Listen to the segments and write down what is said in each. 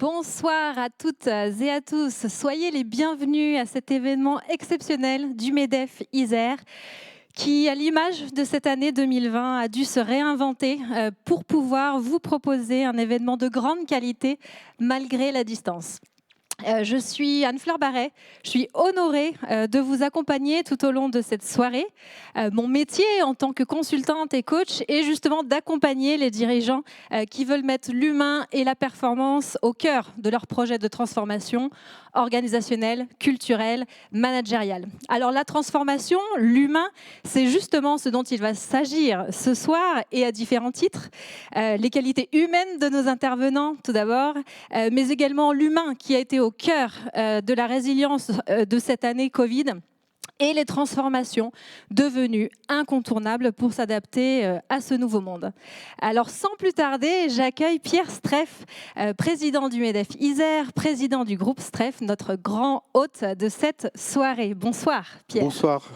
Bonsoir à toutes et à tous. Soyez les bienvenus à cet événement exceptionnel du MEDEF Isère qui, à l'image de cette année 2020, a dû se réinventer pour pouvoir vous proposer un événement de grande qualité malgré la distance. Je suis Anne-Fleur Barret, je suis honorée de vous accompagner tout au long de cette soirée. Mon métier en tant que consultante et coach est justement d'accompagner les dirigeants qui veulent mettre l'humain et la performance au cœur de leur projet de transformation organisationnelle, culturelle, managériale. Alors la transformation, l'humain, c'est justement ce dont il va s'agir ce soir et à différents titres. Les qualités humaines de nos intervenants tout d'abord, mais également l'humain qui a été au cœur de la résilience de cette année Covid et les transformations devenues incontournables pour s'adapter à ce nouveau monde. Alors sans plus tarder, j'accueille Pierre Streff, président du MEDEF Isère, président du groupe Streff, notre grand hôte de cette soirée. Bonsoir Pierre. Bonsoir.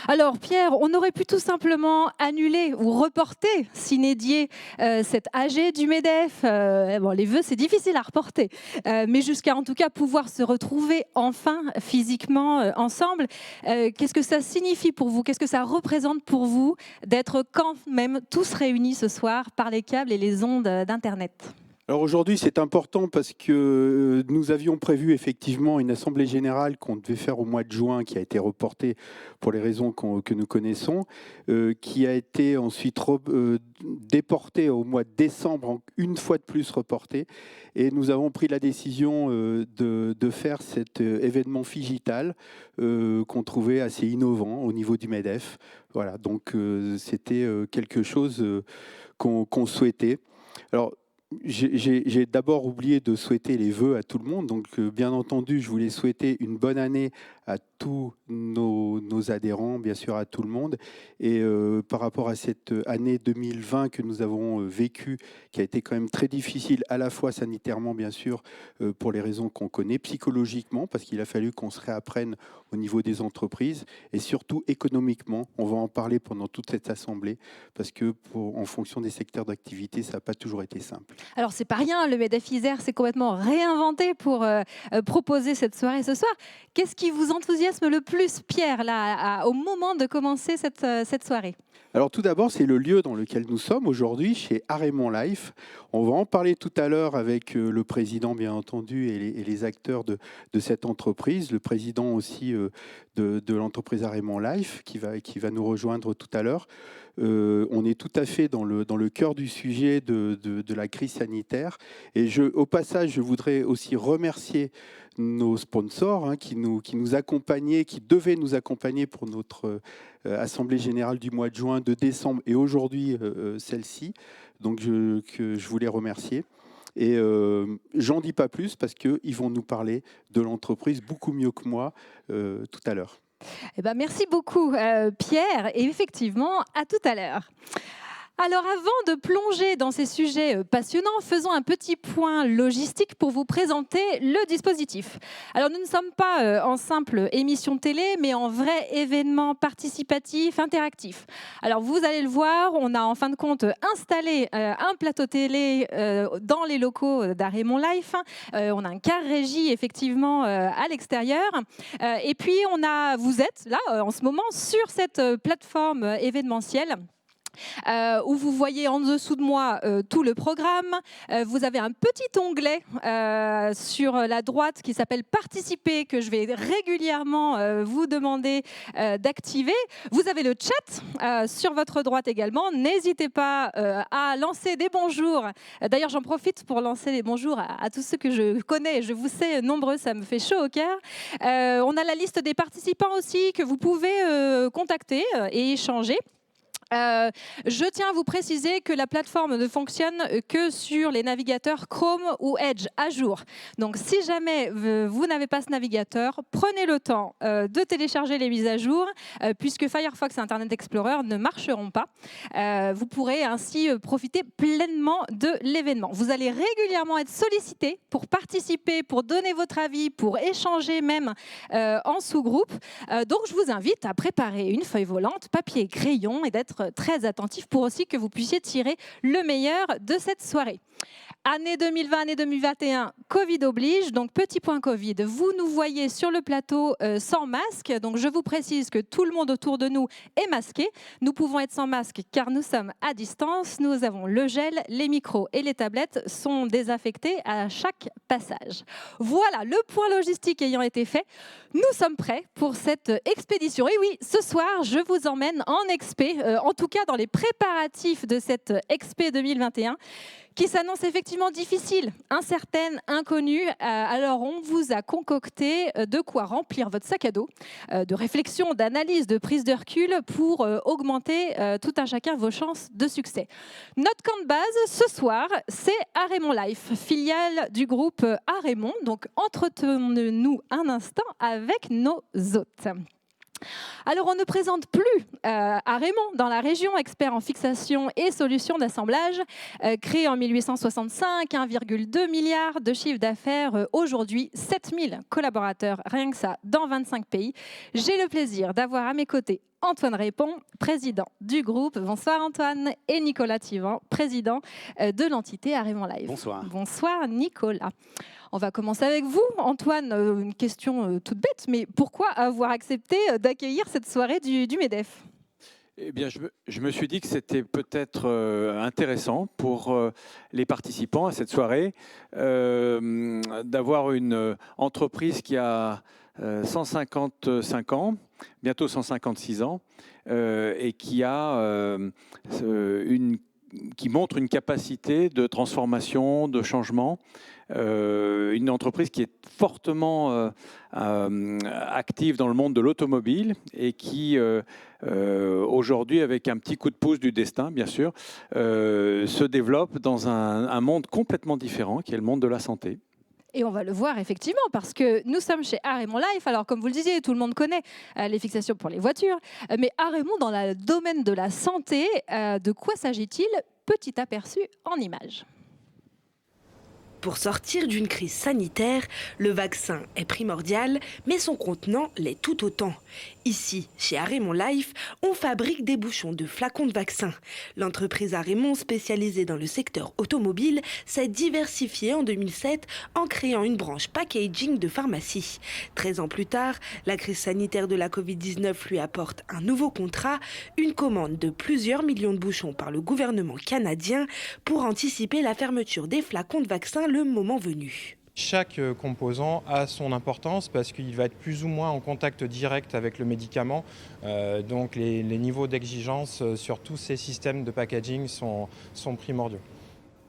Alors Pierre, on aurait pu tout simplement annuler ou reporter, s'inédier cette AG du MEDEF. Bon, les vœux, c'est difficile à reporter, mais jusqu'à en tout cas pouvoir se retrouver enfin physiquement ensemble. Qu'est-ce que ça signifie pour vous? Qu'est-ce que ça représente pour vous d'être quand même tous réunis ce soir par les câbles et les ondes d'Internet? Alors aujourd'hui, c'est important parce que nous avions prévu effectivement une assemblée générale qu'on devait faire au mois de juin, qui a été reportée pour les raisons que nous connaissons, qui a été ensuite déportée au mois de décembre, une fois de plus reportée. Et nous avons pris la décision de faire cet événement figital qu'on trouvait assez innovant au niveau du MEDEF. Voilà, donc c'était quelque chose qu'on souhaitait. Alors, j'ai d'abord oublié de souhaiter les vœux à tout le monde. Donc, bien entendu, je voulais souhaiter une bonne année à tous nos adhérents, bien sûr à tout le monde. Et par rapport à cette année 2020 que nous avons vécue, qui a été quand même très difficile, à la fois sanitairement, bien sûr, pour les raisons qu'on connaît, psychologiquement, parce qu'il a fallu qu'on se réapprenne au niveau des entreprises, et surtout économiquement. On va en parler pendant toute cette assemblée, parce que en fonction des secteurs d'activité, ça n'a pas toujours été simple. Alors, c'est pas rien, le MEDEF Isère s'est complètement réinventé pour proposer cette soirée ce soir. Qu'est-ce qui vous enthousiasme le plus, Pierre, là, au moment de commencer cette soirée? Alors tout d'abord, c'est le lieu dans lequel nous sommes aujourd'hui, chez Arémon Life. On va en parler tout à l'heure avec le président, bien entendu, et les acteurs de cette entreprise, le président aussi de l'entreprise Arémon Life, qui va nous rejoindre tout à l'heure. On est tout à fait dans le cœur du sujet de la crise sanitaire. Et au passage, je voudrais aussi remercier nos sponsors qui nous accompagnaient, qui devaient nous accompagner pour notre Assemblée générale du mois de juin, de décembre et aujourd'hui celle-ci. Donc je voulais remercier. Et j'en dis pas plus parce qu'ils vont nous parler de l'entreprise beaucoup mieux que moi tout à l'heure. Eh ben, merci beaucoup Pierre, et effectivement, à tout à l'heure. Alors avant de plonger dans ces sujets passionnants, faisons un petit point logistique pour vous présenter le dispositif. Alors nous ne sommes pas en simple émission télé, mais en vrai événement participatif, interactif. Alors vous allez le voir, on a en fin de compte installé un plateau télé dans les locaux d'Arémon Life. On a un car régie effectivement à l'extérieur. Et puis vous êtes là en ce moment sur cette plateforme événementielle. Où vous voyez en dessous de moi tout le programme. Vous avez un petit onglet sur la droite qui s'appelle « Participer » que je vais régulièrement vous demander d'activer. Vous avez le chat sur votre droite également. N'hésitez pas à lancer des bonjours. D'ailleurs, j'en profite pour lancer les bonjours à tous ceux que je connais. Je vous sais nombreux, ça me fait chaud au cœur. On a la liste des participants aussi que vous pouvez contacter et échanger. Je tiens à vous préciser que la plateforme ne fonctionne que sur les navigateurs Chrome ou Edge à jour. Donc si jamais vous n'avez pas ce navigateur, prenez le temps de télécharger les mises à jour puisque Firefox et Internet Explorer ne marcheront pas. Vous pourrez ainsi profiter pleinement de l'événement. Vous allez régulièrement être sollicité pour participer, pour donner votre avis, pour échanger même en sous-groupe. Donc je vous invite à préparer une feuille volante, papier et crayon et d'être très attentif pour aussi que vous puissiez tirer le meilleur de cette soirée. Année 2020, année 2021, Covid oblige, donc petit point Covid. Vous nous voyez sur le plateau sans masque, donc je vous précise que tout le monde autour de nous est masqué. Nous pouvons être sans masque car nous sommes à distance. Nous avons le gel, les micros et les tablettes sont désinfectés à chaque passage. Voilà, le point logistique ayant été fait, nous sommes prêts pour cette expédition. Et oui, ce soir, je vous emmène en expé, en tout cas dans les préparatifs de cette expé 2021. Qui s'annonce effectivement difficile, incertaine, inconnue. Alors, on vous a concocté de quoi remplir votre sac à dos, de réflexion, d'analyse, de prise de recul pour augmenter tout un chacun vos chances de succès. Notre camp de base, ce soir, c'est Arémon Life, filiale du groupe Arémon. Donc, entretenons-nous un instant avec nos hôtes. Alors, on ne présente plus Arémon dans la région, expert en fixation et solutions d'assemblage, créé en 1865, 1,2 milliard de chiffre d'affaires, aujourd'hui 7000 collaborateurs, rien que ça, dans 25 pays. J'ai le plaisir d'avoir à mes côtés Antoine Répond, président du groupe. Bonsoir Antoine. Et Nicolas Thivan, président de l'entité Arémon Life. Bonsoir. Bonsoir Nicolas. On va commencer avec vous, Antoine. Une question toute bête, mais pourquoi avoir accepté d'accueillir cette soirée du MEDEF ? Eh bien, je me suis dit que c'était peut-être intéressant pour les participants à cette soirée d'avoir une entreprise qui a 155 ans, bientôt 156 ans, et qui montre une capacité de transformation, de changement. Une entreprise qui est fortement active dans le monde de l'automobile et qui, aujourd'hui, avec un petit coup de pouce du destin, bien sûr, se développe dans un monde complètement différent, qui est le monde de la santé. Et on va le voir effectivement parce que nous sommes chez Arémon Life. Alors comme vous le disiez, tout le monde connaît les fixations pour les voitures. Mais Arémon, dans le domaine de la santé, de quoi s'agit-il ? Petit aperçu en images. Pour sortir d'une crise sanitaire, le vaccin est primordial, mais son contenant l'est tout autant. Ici, chez Arémon Life, on fabrique des bouchons de flacons de vaccin. L'entreprise Arémon, spécialisée dans le secteur automobile, s'est diversifiée en 2007 en créant une branche packaging de pharmacie. 13 ans plus tard, la crise sanitaire de la Covid-19 lui apporte un nouveau contrat, une commande de plusieurs millions de bouchons par le gouvernement canadien pour anticiper la fermeture des flacons de vaccin le moment venu. Chaque composant a son importance parce qu'il va être plus ou moins en contact direct avec le médicament. Donc les niveaux d'exigence sur tous ces systèmes de packaging sont primordiaux.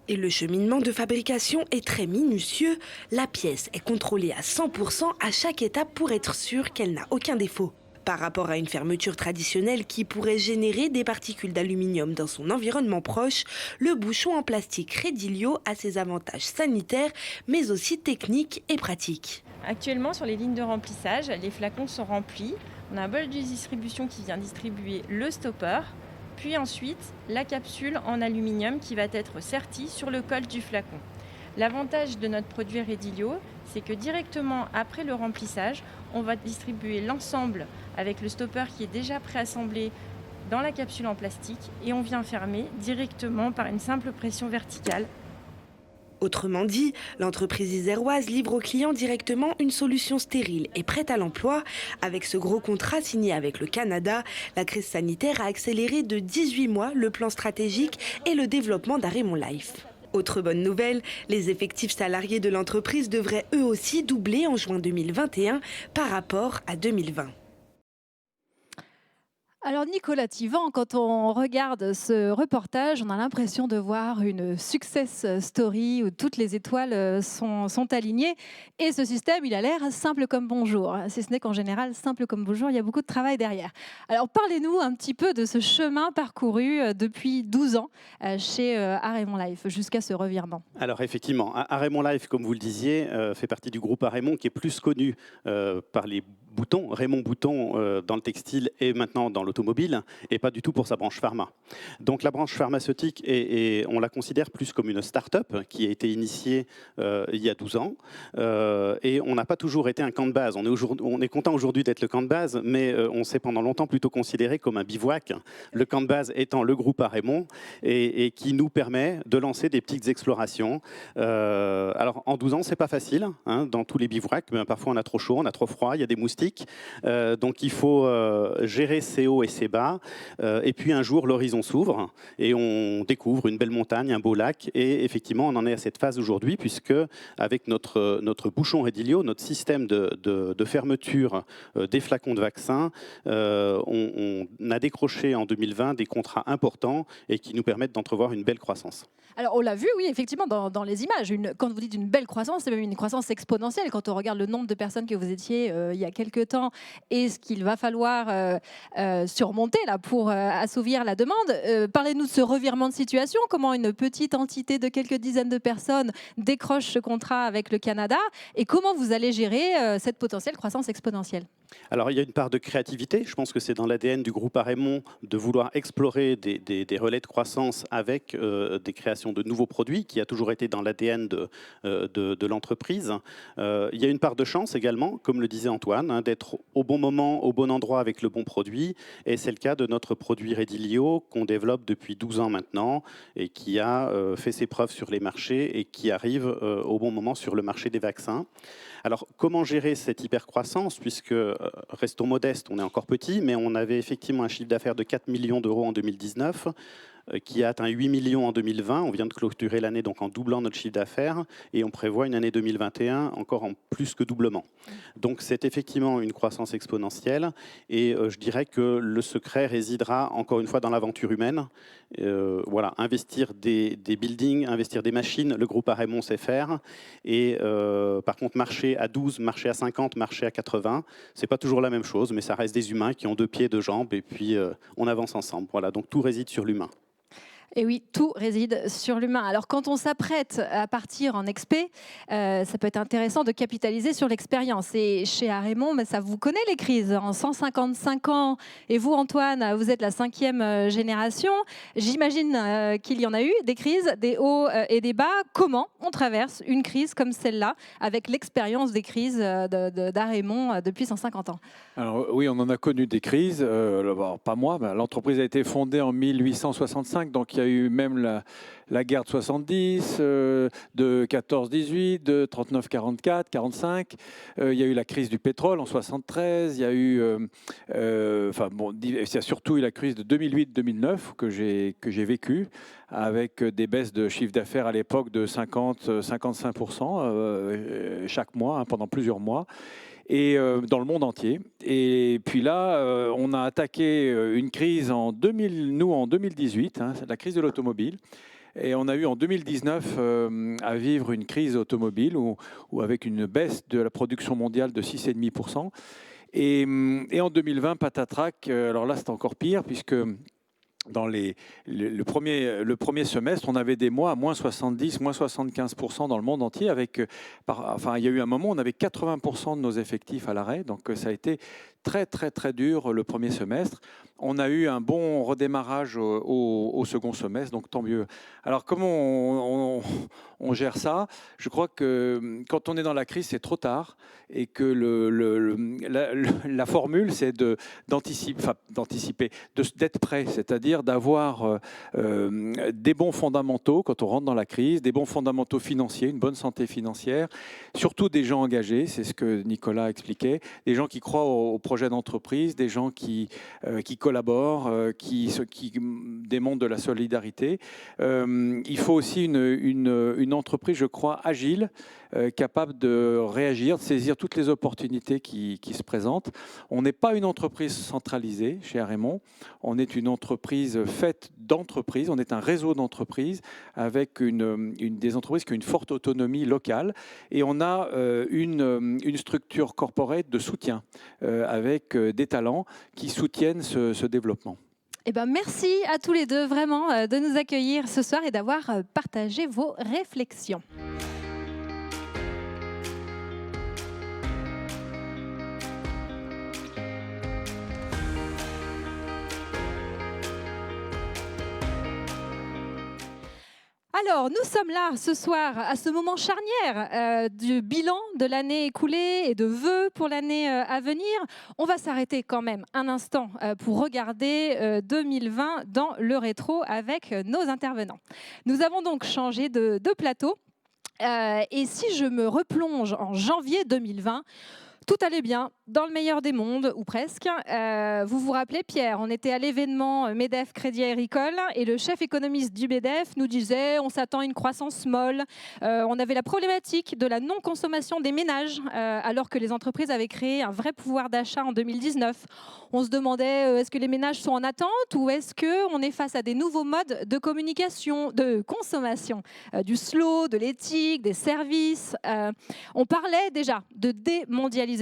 Et le cheminement de fabrication est très minutieux. La pièce est contrôlée à 100% à chaque étape pour être sûre qu'elle n'a aucun défaut. Par rapport à une fermeture traditionnelle qui pourrait générer des particules d'aluminium dans son environnement proche, le bouchon en plastique Redilio a ses avantages sanitaires, mais aussi techniques et pratiques. Actuellement, sur les lignes de remplissage, les flacons sont remplis. On a un bol de distribution qui vient distribuer le stopper, puis ensuite la capsule en aluminium qui va être sertie sur le col du flacon. L'avantage de notre produit Redilio, c'est que directement après le remplissage, on va distribuer l'ensemble avec le stopper qui est déjà préassemblé dans la capsule en plastique et on vient fermer directement par une simple pression verticale. Autrement dit, l'entreprise iséroise livre aux clients directement une solution stérile et prête à l'emploi. Avec ce gros contrat signé avec le Canada, la crise sanitaire a accéléré de 18 mois le plan stratégique et le développement d'Arémon Life. Autre bonne nouvelle, les effectifs salariés de l'entreprise devraient eux aussi doubler en juin 2021 par rapport à 2020. Alors Nicolas Thivan, quand on regarde ce reportage, on a l'impression de voir une success story où toutes les étoiles sont alignées. Et ce système, il a l'air simple comme bonjour. Si ce n'est qu'en général, simple comme bonjour, il y a beaucoup de travail derrière. Alors parlez-nous un petit peu de ce chemin parcouru depuis 12 ans chez Arémon Life jusqu'à ce revirement. Alors effectivement, Arémon Life, comme vous le disiez, fait partie du groupe Arémon qui est plus connu par les Bouton, Raymond Bouton dans le textile et maintenant dans l'automobile, et pas du tout pour sa branche pharma. Donc la branche pharmaceutique, on la considère plus comme une start-up qui a été initiée il y a 12 ans, et on n'a pas toujours été un camp de base. On est content aujourd'hui d'être le camp de base, mais on s'est pendant longtemps plutôt considéré comme un bivouac, le camp de base étant le groupe Arémon, et qui nous permet de lancer des petites explorations. Alors en 12 ans, c'est pas facile, hein, dans tous les bivouacs, mais parfois on a trop chaud, on a trop froid, il y a des moustiques, donc il faut gérer ses hauts et ses bas, et puis un jour l'horizon s'ouvre et on découvre une belle montagne, un beau lac, et effectivement on en est à cette phase aujourd'hui, puisque avec notre bouchon Redilio, notre système de fermeture des flacons de vaccins, on a décroché en 2020 des contrats importants et qui nous permettent d'entrevoir une belle croissance. Alors, on l'a vu, oui, effectivement, dans les images. Quand vous dites une belle croissance, c'est même une croissance exponentielle. Quand on regarde le nombre de personnes que vous étiez il y a quelques temps et ce qu'il va falloir surmonter là, pour assouvir la demande. Parlez-nous de ce revirement de situation. Comment une petite entité de quelques dizaines de personnes décroche ce contrat avec le Canada et comment vous allez gérer cette potentielle croissance exponentielle? Alors, il y a une part de créativité. Je pense que c'est dans l'ADN du groupe Arémon de vouloir explorer des relais de croissance avec des créations de nouveaux produits, qui a toujours été dans l'ADN de l'entreprise. Il y a une part de chance également, comme le disait Antoine, hein, d'être au bon moment, au bon endroit avec le bon produit. Et c'est le cas de notre produit Redilio, qu'on développe depuis 12 ans maintenant et qui a fait ses preuves sur les marchés et qui arrive au bon moment sur le marché des vaccins. Alors, comment gérer cette hypercroissance, puisque, restons modestes, on est encore petit, mais on avait effectivement un chiffre d'affaires de 4 millions d'euros en 2019, qui a atteint 8 millions en 2020. On vient de clôturer l'année donc en doublant notre chiffre d'affaires et on prévoit une année 2021 encore en plus que doublement. Donc c'est effectivement une croissance exponentielle et je dirais que le secret résidera encore une fois dans l'aventure humaine. Voilà, investir des buildings, investir des machines, le groupe Arémon sait faire. Et par contre, marcher à 12, marcher à 50, marcher à 80, c'est pas toujours la même chose, mais ça reste des humains qui ont 2 pieds, 2 jambes et puis on avance ensemble. Voilà, donc tout réside sur l'humain. Et oui, tout réside sur l'humain. Alors, quand on s'apprête à partir en expé, ça peut être intéressant de capitaliser sur l'expérience. Et chez Arémon, ça vous connaît les crises. En 155 ans, et vous, Antoine, vous êtes la 5e génération. J'imagine qu'il y en a eu des crises, des hauts et des bas. Comment on traverse une crise comme celle-là, avec l'expérience des crises d'Arémon depuis 150 ans? Alors oui, on en a connu des crises. Alors, pas moi, mais l'entreprise a été fondée en 1865, donc il y a eu même la guerre de 70, de 14-18, de 39-44, 45. Il y a eu la crise du pétrole en 73. Il y a eu, il y a surtout eu la crise de 2008-2009 que j'ai vécue, avec des baisses de chiffre d'affaires à l'époque de 50-55% chaque mois, hein, pendant plusieurs mois. Et dans le monde entier. Et puis là, on a attaqué une crise en 2018, hein, la crise de l'automobile. Et on a eu en 2019 à vivre une crise automobile où avec une baisse de la production mondiale de 6,5%. Et en 2020, patatrac, alors là c'est encore pire puisque dans le premier semestre, on avait des mois à moins 70, moins 75% dans le monde entier. Il y a eu un moment où on avait 80% de nos effectifs à l'arrêt. Donc ça a été très, très, très dur le premier semestre. On a eu un bon redémarrage au second semestre, donc tant mieux. Alors comment on gère ça? Je crois que quand on est dans la crise, c'est trop tard et que la formule, c'est d'anticiper, d'être prêt, c'est-à-dire d'avoir des bons fondamentaux quand on rentre dans la crise, des bons fondamentaux financiers, une bonne santé financière, surtout des gens engagés, c'est ce que Nicolas expliquait, des gens qui croient au projet d'entreprise, des gens qui collaborent, qui démontrent de la solidarité. Il faut aussi une entreprise, je crois, agile, capable de réagir, de saisir toutes les opportunités qui se présentent. On n'est pas une entreprise centralisée chez Arémon, on est une entreprise faite d'entreprises, on est un réseau d'entreprises avec des entreprises qui ont une forte autonomie locale et on a une structure corporate de soutien avec des talents qui soutiennent ce développement. Eh ben, merci à tous les deux vraiment de nous accueillir ce soir et d'avoir partagé vos réflexions. Alors, nous sommes là ce soir à ce moment charnière du bilan de l'année écoulée et de vœux pour l'année à venir. On va s'arrêter quand même un instant pour regarder 2020 dans le rétro avec nos intervenants. Nous avons donc changé de plateau. Et si je me replonge en janvier 2020, tout allait bien, dans le meilleur des mondes, ou presque. Vous vous rappelez, Pierre, on était à l'événement MEDEF Crédit Agricole et le chef économiste du MEDEF nous disait on s'attend à une croissance molle. On avait la problématique de la non-consommation des ménages, alors que les entreprises avaient créé un vrai pouvoir d'achat en 2019. On se demandait est-ce que les ménages sont en attente ou est-ce qu'on est face à des nouveaux modes de communication, de consommation, du slow, de l'éthique, des services. On parlait déjà de démondialisation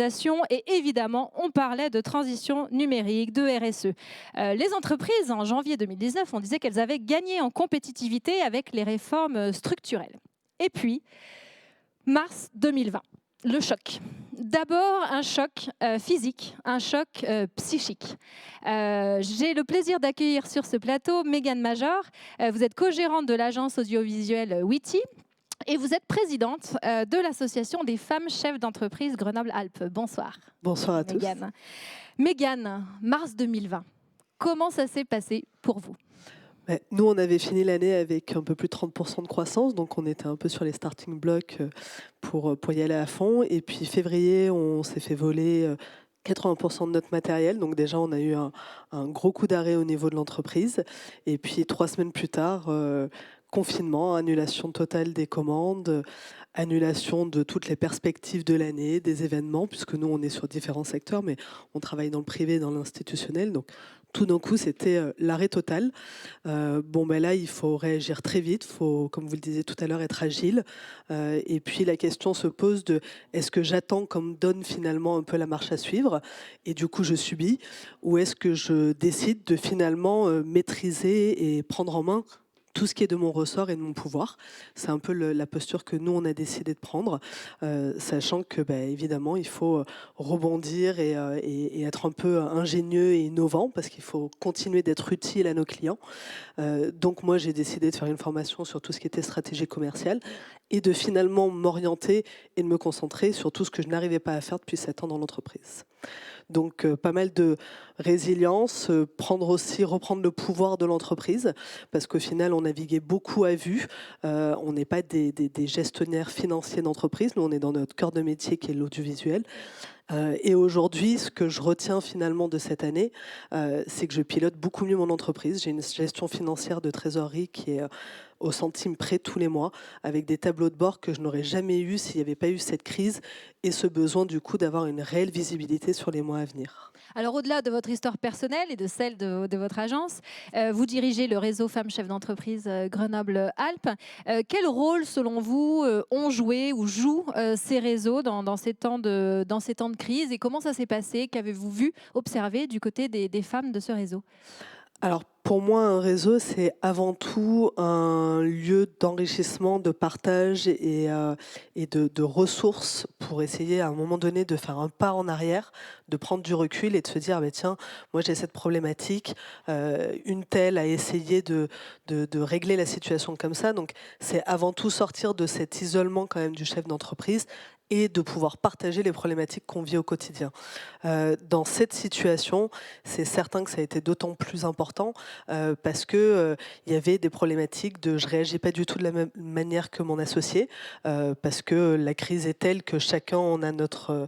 et évidemment, on parlait de transition numérique, de RSE. Les entreprises, en janvier 2019, on disait qu'elles avaient gagné en compétitivité avec les réformes structurelles. Et puis, mars 2020, le choc. D'abord, un choc physique, un choc psychique. J'ai le plaisir d'accueillir sur ce plateau Mégane Major. Vous êtes co-gérante de l'agence audiovisuelle Witty. Et vous êtes présidente de l'association des femmes chefs d'entreprise Grenoble-Alpes. Bonsoir. Bonsoir à tous. Mégane, mars 2020, comment ça s'est passé pour vous ? Nous, on avait fini l'année avec un peu plus de 30% de croissance, donc on était un peu sur les starting blocks pour y aller à fond. Et puis février, on s'est fait voler 80% de notre matériel, donc déjà on a eu un gros coup d'arrêt au niveau de l'entreprise. Et puis 3 semaines plus tard, confinement, annulation totale des commandes, annulation de toutes les perspectives de l'année, des événements, puisque nous, on est sur différents secteurs, mais on travaille dans le privé et dans l'institutionnel. Donc, tout d'un coup, c'était l'arrêt total. Là, il faut réagir très vite. Il faut, comme vous le disiez tout à l'heure, être agile. Et puis, la question se pose de est-ce que j'attends qu'on me donne finalement un peu la marche à suivre et du coup, je subis, ou est-ce que je décide de finalement maîtriser et prendre en main tout ce qui est de mon ressort et de mon pouvoir. C'est un peu la posture que nous, on a décidé de prendre, sachant que, évidemment, il faut rebondir et être un peu ingénieux et innovant, parce qu'il faut continuer d'être utile à nos clients. Donc moi, j'ai décidé de faire une formation sur tout ce qui était stratégie commerciale et de finalement m'orienter et de me concentrer sur tout ce que je n'arrivais pas à faire depuis 7 ans dans l'entreprise. Donc pas mal de résilience, reprendre le pouvoir de l'entreprise, parce qu'au final on naviguait beaucoup à vue, on n'est pas des gestionnaires financiers d'entreprise, nous on est dans notre cœur de métier qui est l'audiovisuel. Et aujourd'hui, ce que je retiens finalement de cette année, c'est que je pilote beaucoup mieux mon entreprise. J'ai une gestion financière de trésorerie qui est au centime près tous les mois, avec des tableaux de bord que je n'aurais jamais eu s'il n'y avait pas eu cette crise et ce besoin du coup d'avoir une réelle visibilité sur les mois à venir. Alors au-delà de votre histoire personnelle et de celle de votre agence, vous dirigez le réseau Femmes Chefs d'entreprise Grenoble-Alpes. Quel rôle, selon vous, ont joué ou jouent ces réseaux dans ces temps de crise et comment ça s'est passé? Qu'avez-vous vu, observé du côté des femmes de ce réseau? Alors pour moi, un réseau, c'est avant tout un lieu d'enrichissement, de partage et de ressources pour essayer à un moment donné de faire un pas en arrière, de prendre du recul et de se dire tiens, moi j'ai cette problématique, une telle a essayé de régler la situation comme ça. Donc c'est avant tout sortir de cet isolement quand même du chef d'entreprise et de pouvoir partager les problématiques qu'on vit au quotidien. Dans cette situation, c'est certain que ça a été d'autant plus important parce qu'il y avait des problématiques de je ne réagis pas du tout de la même manière que mon associé, parce que la crise est telle que chacun on a notre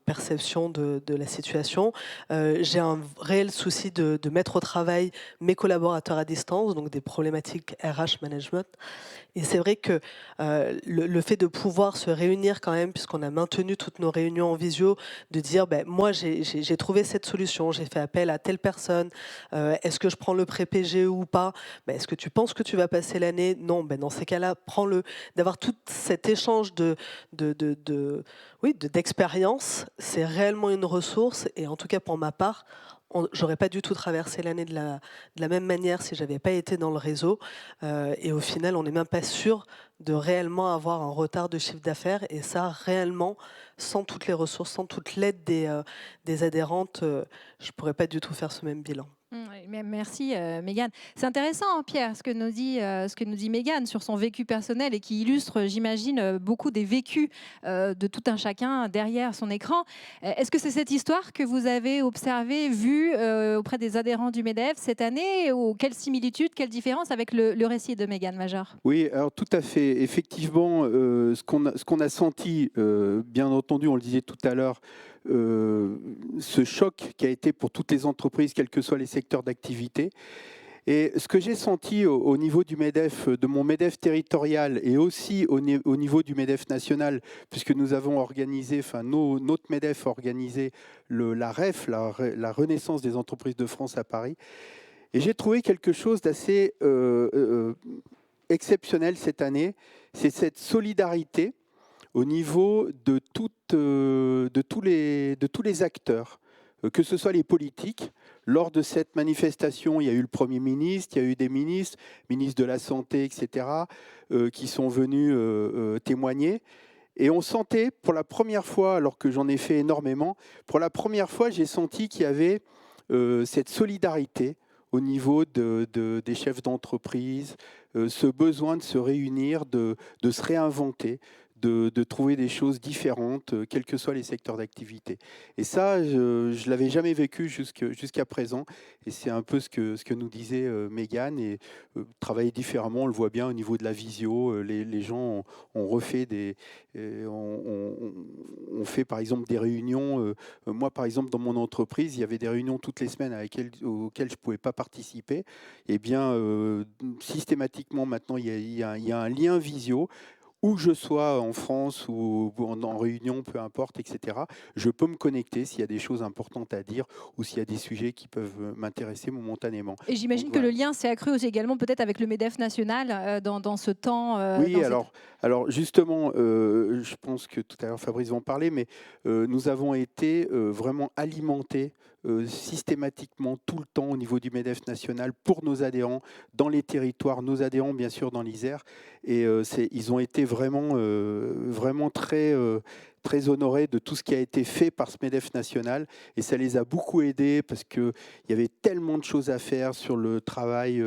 perception de la situation. J'ai un réel souci de mettre au travail mes collaborateurs à distance, donc des problématiques RH management. Et c'est vrai que le fait de pouvoir se réunir quand même, puisqu'on a maintenu toutes nos réunions en visio, de dire moi j'ai trouvé cette solution, j'ai fait appel à telle personne, est-ce que je prends le pré-PGE ou pas, est-ce que tu penses que tu vas passer l'année? Non, dans ces cas-là, prends-le. D'avoir tout cet échange d'expérience, c'est réellement une ressource et en tout cas pour ma part, j'aurais pas du tout traversé l'année de la même manière si j'avais pas été dans le réseau. Et au final, on n'est même pas sûr de réellement avoir un retard de chiffre d'affaires. Et ça, réellement, sans toutes les ressources, sans toute l'aide des adhérentes, je pourrais pas du tout faire ce même bilan. Merci Mégane. C'est intéressant, hein, Pierre, ce que nous dit Mégane sur son vécu personnel et qui illustre, j'imagine, beaucoup des vécus de tout un chacun derrière son écran. Est-ce que c'est cette histoire que vous avez observée, vue auprès des adhérents du MEDEF cette année, ou quelle similitude, quelle différence avec le récit de Mégane Major? Oui, alors tout à fait. Effectivement, ce qu'on a senti, bien entendu, on le disait tout à l'heure, ce choc qui a été pour toutes les entreprises, quels que soient les secteurs d'activité. Et ce que j'ai senti au niveau du MEDEF, de mon MEDEF territorial et aussi au niveau du MEDEF national, puisque nous avons organisé, notre MEDEF a organisé la REF, la Renaissance des entreprises de France à Paris. Et j'ai trouvé quelque chose d'assez exceptionnel cette année, c'est cette solidarité au niveau de tous les acteurs, que ce soit les politiques. Lors de cette manifestation, il y a eu le Premier ministre, il y a eu des ministres de la Santé, etc., qui sont venus témoigner. Et on sentait, pour la première fois, alors que j'en ai fait énormément, pour la première fois, j'ai senti qu'il y avait cette solidarité au niveau des chefs d'entreprise, ce besoin de se réunir, de se réinventer, de trouver des choses différentes, quels que soient les secteurs d'activité. Et ça, je ne l'avais jamais vécu jusqu'à présent. Et c'est un peu ce que nous disait Mégane. Et travailler différemment, on le voit bien au niveau de la visio. Les gens ont refait on fait par exemple des réunions. Moi, par exemple, dans mon entreprise, il y avait des réunions toutes les semaines auxquelles je ne pouvais pas participer. Et bien, systématiquement, maintenant, il y a un lien visio. Où que je sois en France ou en réunion, peu importe, etc., je peux me connecter s'il y a des choses importantes à dire ou s'il y a des sujets qui peuvent m'intéresser momentanément. Et j'imagine que le lien s'est accru aussi également peut-être avec le MEDEF national dans ce temps. Oui, alors justement, je pense que tout à l'heure Fabrice va en parler, mais nous avons été vraiment alimentés systématiquement tout le temps au niveau du MEDEF national pour nos adhérents dans les territoires, nos adhérents bien sûr dans l'Isère, et ils ont été vraiment très honorés de tout ce qui a été fait par ce MEDEF national, et ça les a beaucoup aidés parce qu'il y avait tellement de choses à faire sur le travail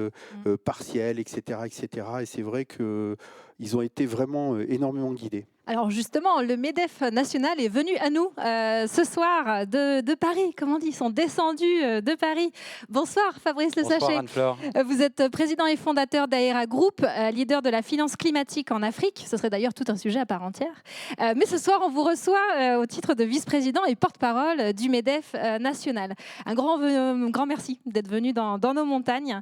partiel, etc., etc. Et c'est vrai qu'ils ont été vraiment énormément guidés. Alors justement, le MEDEF national est venu à nous ce soir de Paris. Comment on dit? Ils sont descendus de Paris. Bonsoir Fabrice Le Sachet. Bonsoir Anne-Fleur. Vous êtes président et fondateur d'Aera Group, leader de la finance climatique en Afrique. Ce serait d'ailleurs tout un sujet à part entière. Mais ce soir, on vous reçoit au titre de vice-président et porte-parole du MEDEF national. Un grand merci d'être venu dans nos montagnes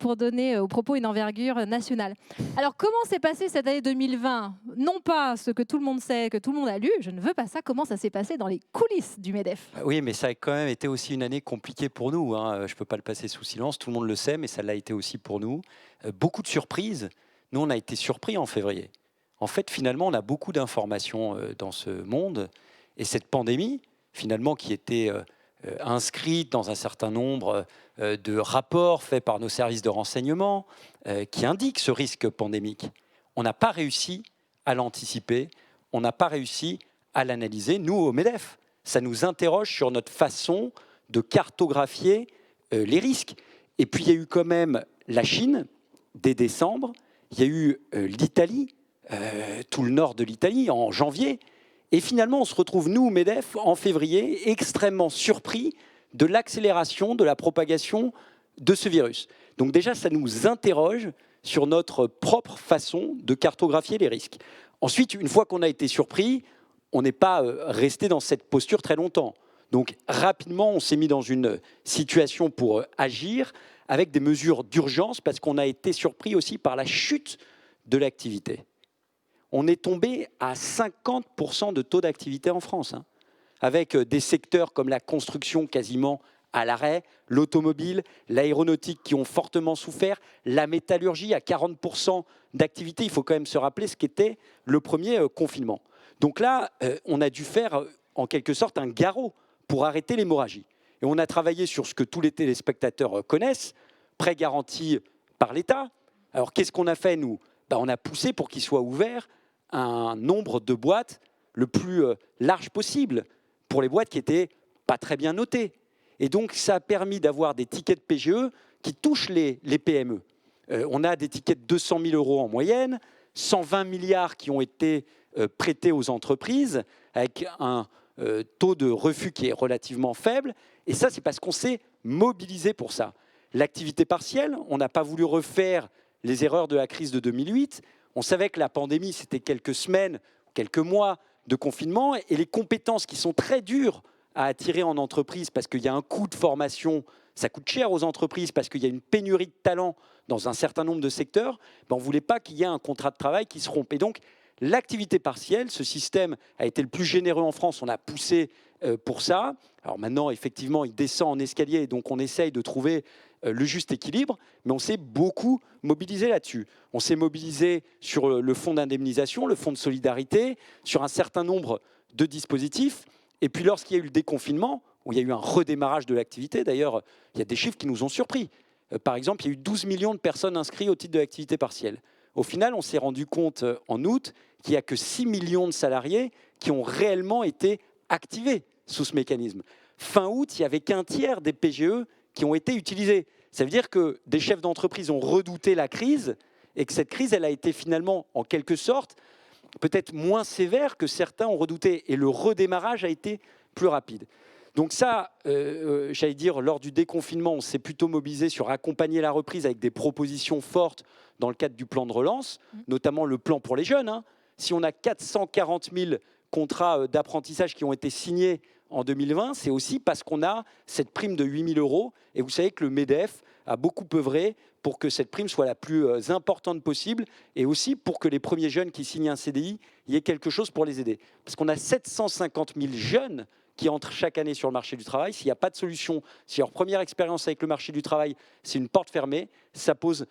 pour donner aux propos une envergure nationale. Alors comment s'est passée cette année 2020? Non pas ce que tout le monde sait, que tout le monde a lu, je ne veux pas ça. Comment ça s'est passé dans les coulisses du MEDEF? Oui, mais ça a quand même été aussi une année compliquée pour nous, hein. Je ne peux pas le passer sous silence, tout le monde le sait, mais ça l'a été aussi pour nous. Beaucoup de surprises. Nous, on a été surpris en février. En fait, finalement, on a beaucoup d'informations dans ce monde. Et cette pandémie, finalement, qui était inscrite dans un certain nombre de rapports faits par nos services de renseignement, qui indiquent ce risque pandémique, on n'a pas réussi à l'anticiper, on n'a pas réussi à l'analyser. Nous, au MEDEF, ça nous interroge sur notre façon de cartographier les risques. Et puis, il y a eu quand même la Chine, dès décembre, il y a eu l'Italie, tout le nord de l'Italie, en janvier. Et finalement, on se retrouve, nous, au MEDEF, en février, extrêmement surpris de l'accélération de la propagation de ce virus. Donc déjà, ça nous interroge sur notre propre façon de cartographier les risques. Ensuite, une fois qu'on a été surpris, on n'est pas resté dans cette posture très longtemps. Donc rapidement, on s'est mis dans une situation pour agir avec des mesures d'urgence parce qu'on a été surpris aussi par la chute de l'activité. On est tombé à 50% de taux d'activité en France, hein, avec des secteurs comme la construction quasiment à l'arrêt, l'automobile, l'aéronautique qui ont fortement souffert, la métallurgie à 40% d'activité. Il faut quand même se rappeler ce qu'était le premier confinement. Donc là, on a dû faire en quelque sorte un garrot pour arrêter l'hémorragie. Et on a travaillé sur ce que tous les téléspectateurs connaissent, prêt garanti par l'État. Alors qu'est-ce qu'on a fait, nous? On a poussé pour qu'il soit ouvert un nombre de boîtes le plus large possible pour les boîtes qui n'étaient pas très bien notées. Et donc, ça a permis d'avoir des tickets de PGE qui touchent les PME. On a des tickets de 200 000 € en moyenne, 120 milliards qui ont été prêtés aux entreprises, avec un taux de refus qui est relativement faible. Et ça, c'est parce qu'on s'est mobilisé pour ça. L'activité partielle, on n'a pas voulu refaire les erreurs de la crise de 2008. On savait que la pandémie, c'était quelques semaines, quelques mois de confinement, et les compétences qui sont très dures à attirer en entreprise parce qu'il y a un coût de formation, ça coûte cher aux entreprises parce qu'il y a une pénurie de talents dans un certain nombre de secteurs, on ne voulait pas qu'il y ait un contrat de travail qui se rompe. Et donc, l'activité partielle, ce système a été le plus généreux en France, on a poussé pour ça. Alors maintenant, effectivement, il descend en escalier, donc on essaye de trouver le juste équilibre, mais on s'est beaucoup mobilisé là-dessus. On s'est mobilisé sur le fonds d'indemnisation, le fonds de solidarité, sur un certain nombre de dispositifs. Et puis lorsqu'il y a eu le déconfinement, où il y a eu un redémarrage de l'activité, d'ailleurs, il y a des chiffres qui nous ont surpris. Par exemple, il y a eu 12 millions de personnes inscrites au titre de l'activité partielle. Au final, on s'est rendu compte en août qu'il n'y a que 6 millions de salariés qui ont réellement été activés sous ce mécanisme. Fin août, il n'y avait qu'un tiers des PGE qui ont été utilisés. Ça veut dire que des chefs d'entreprise ont redouté la crise et que cette crise, elle a été finalement, en quelque sorte, peut-être moins sévère que certains ont redouté. Et le redémarrage a été plus rapide. Donc ça, j'allais dire, lors du déconfinement, on s'est plutôt mobilisé sur accompagner la reprise avec des propositions fortes dans le cadre du plan de relance, notamment le plan pour les jeunes. Si on a 440 000 contrats d'apprentissage qui ont été signés en 2020, c'est aussi parce qu'on a cette prime de 8 000 €. Et vous savez que le MEDEF a beaucoup œuvré pour que cette prime soit la plus importante possible et aussi pour que les premiers jeunes qui signent un CDI, il y ait quelque chose pour les aider. Parce qu'on a 750 000 jeunes qui entrent chaque année sur le marché du travail. S'il n'y a pas de solution, si leur première expérience avec le marché du travail, c'est une porte fermée, ça pose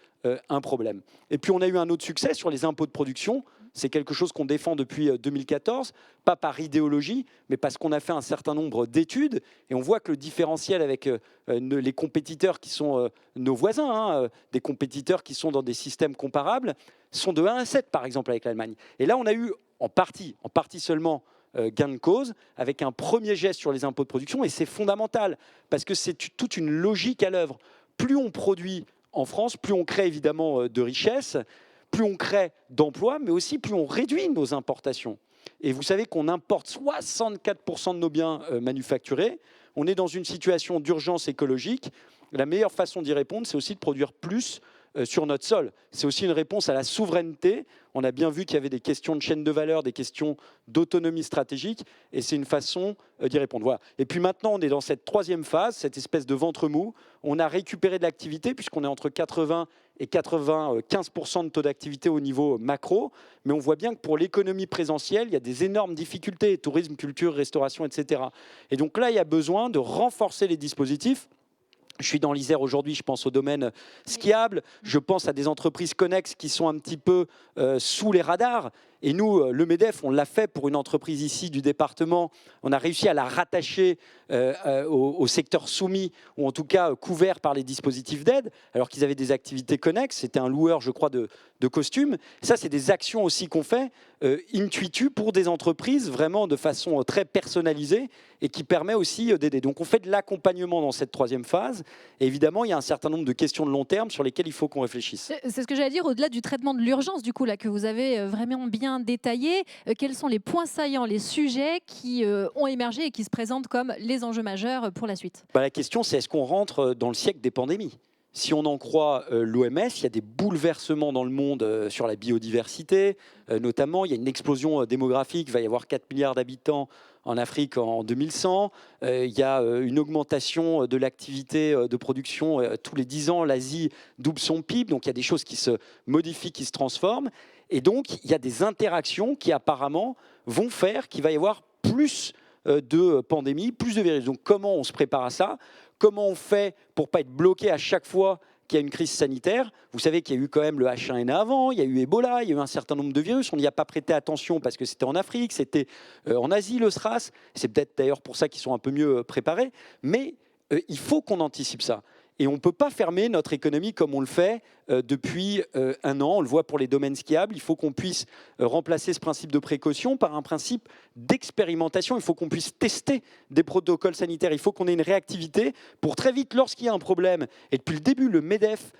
un problème. Et puis on a eu un autre succès sur les impôts de production. C'est quelque chose qu'on défend depuis 2014, pas par idéologie, mais parce qu'on a fait un certain nombre d'études et on voit que le différentiel avec les compétiteurs qui sont nos voisins, des compétiteurs qui sont dans des systèmes comparables, sont de 1 à 7 par exemple avec l'Allemagne. Et là on a eu en partie seulement gain de cause avec un premier geste sur les impôts de production et c'est fondamental parce que c'est toute une logique à l'œuvre. Plus on produit en France, plus on crée évidemment de richesses, plus on crée d'emplois, mais aussi plus on réduit nos importations. Et vous savez qu'on importe 64% de nos biens manufacturés. On est dans une situation d'urgence écologique. La meilleure façon d'y répondre, c'est aussi de produire plus sur notre sol. C'est aussi une réponse à la souveraineté. On a bien vu qu'il y avait des questions de chaîne de valeur, des questions d'autonomie stratégique, et c'est une façon d'y répondre. Voilà. Et puis maintenant, on est dans cette troisième phase, cette espèce de ventre mou. On a récupéré de l'activité, puisqu'on est entre 80 et 95% de taux d'activité au niveau macro, mais on voit bien que pour l'économie présentielle, il y a des énormes difficultés, tourisme, culture, restauration, etc. Et donc là, il y a besoin de renforcer les dispositifs. Je suis dans l'Isère aujourd'hui, je pense au domaine skiable, je pense à des entreprises connexes qui sont un petit peu sous les radars. Et nous, le MEDEF, on l'a fait pour une entreprise ici du département. On a réussi à la rattacher au secteur soumis, ou en tout cas couvert par les dispositifs d'aide, alors qu'ils avaient des activités connexes. C'était un loueur, je crois, de costumes. Ça, c'est des actions aussi qu'on fait intuitu pour des entreprises, vraiment de façon très personnalisée, et qui permet aussi d'aider. Donc on fait de l'accompagnement dans cette troisième phase. Et évidemment, il y a un certain nombre de questions de long terme sur lesquelles il faut qu'on réfléchisse. C'est ce que j'allais dire, au-delà du traitement de l'urgence, du coup, là, que vous avez vraiment bien détaillé, quels sont les points saillants, les sujets qui ont émergé et qui se présentent comme les enjeux majeurs pour la suite? La question, c'est est-ce qu'on rentre dans le siècle des pandémies ? Si on en croit l'OMS, il y a des bouleversements dans le monde sur la biodiversité, notamment il y a une explosion démographique, il va y avoir 4 milliards d'habitants en Afrique en 2100, il y a une augmentation de l'activité de production tous les 10 ans, l'Asie double son PIB, donc il y a des choses qui se modifient, qui se transforment, et donc il y a des interactions qui apparemment vont faire qu'il va y avoir plus de pandémies, plus de virus. Donc comment on se prépare à ça ? Comment on fait pour ne pas être bloqué à chaque fois qu'il y a une crise sanitaire? Vous savez qu'il y a eu quand même le H1N1 avant, il y a eu Ebola, il y a eu un certain nombre de virus. On n'y a pas prêté attention parce que c'était en Afrique, c'était en Asie, le SRAS. C'est peut-être d'ailleurs pour ça qu'ils sont un peu mieux préparés. Mais il faut qu'on anticipe ça. Et on ne peut pas fermer notre économie comme on le fait depuis un an. On le voit pour les domaines skiables. Il faut qu'on puisse remplacer ce principe de précaution par un principe d'expérimentation. Il faut qu'on puisse tester des protocoles sanitaires. Il faut qu'on ait une réactivité pour très vite, lorsqu'il y a un problème. Et depuis le début, le MEDEF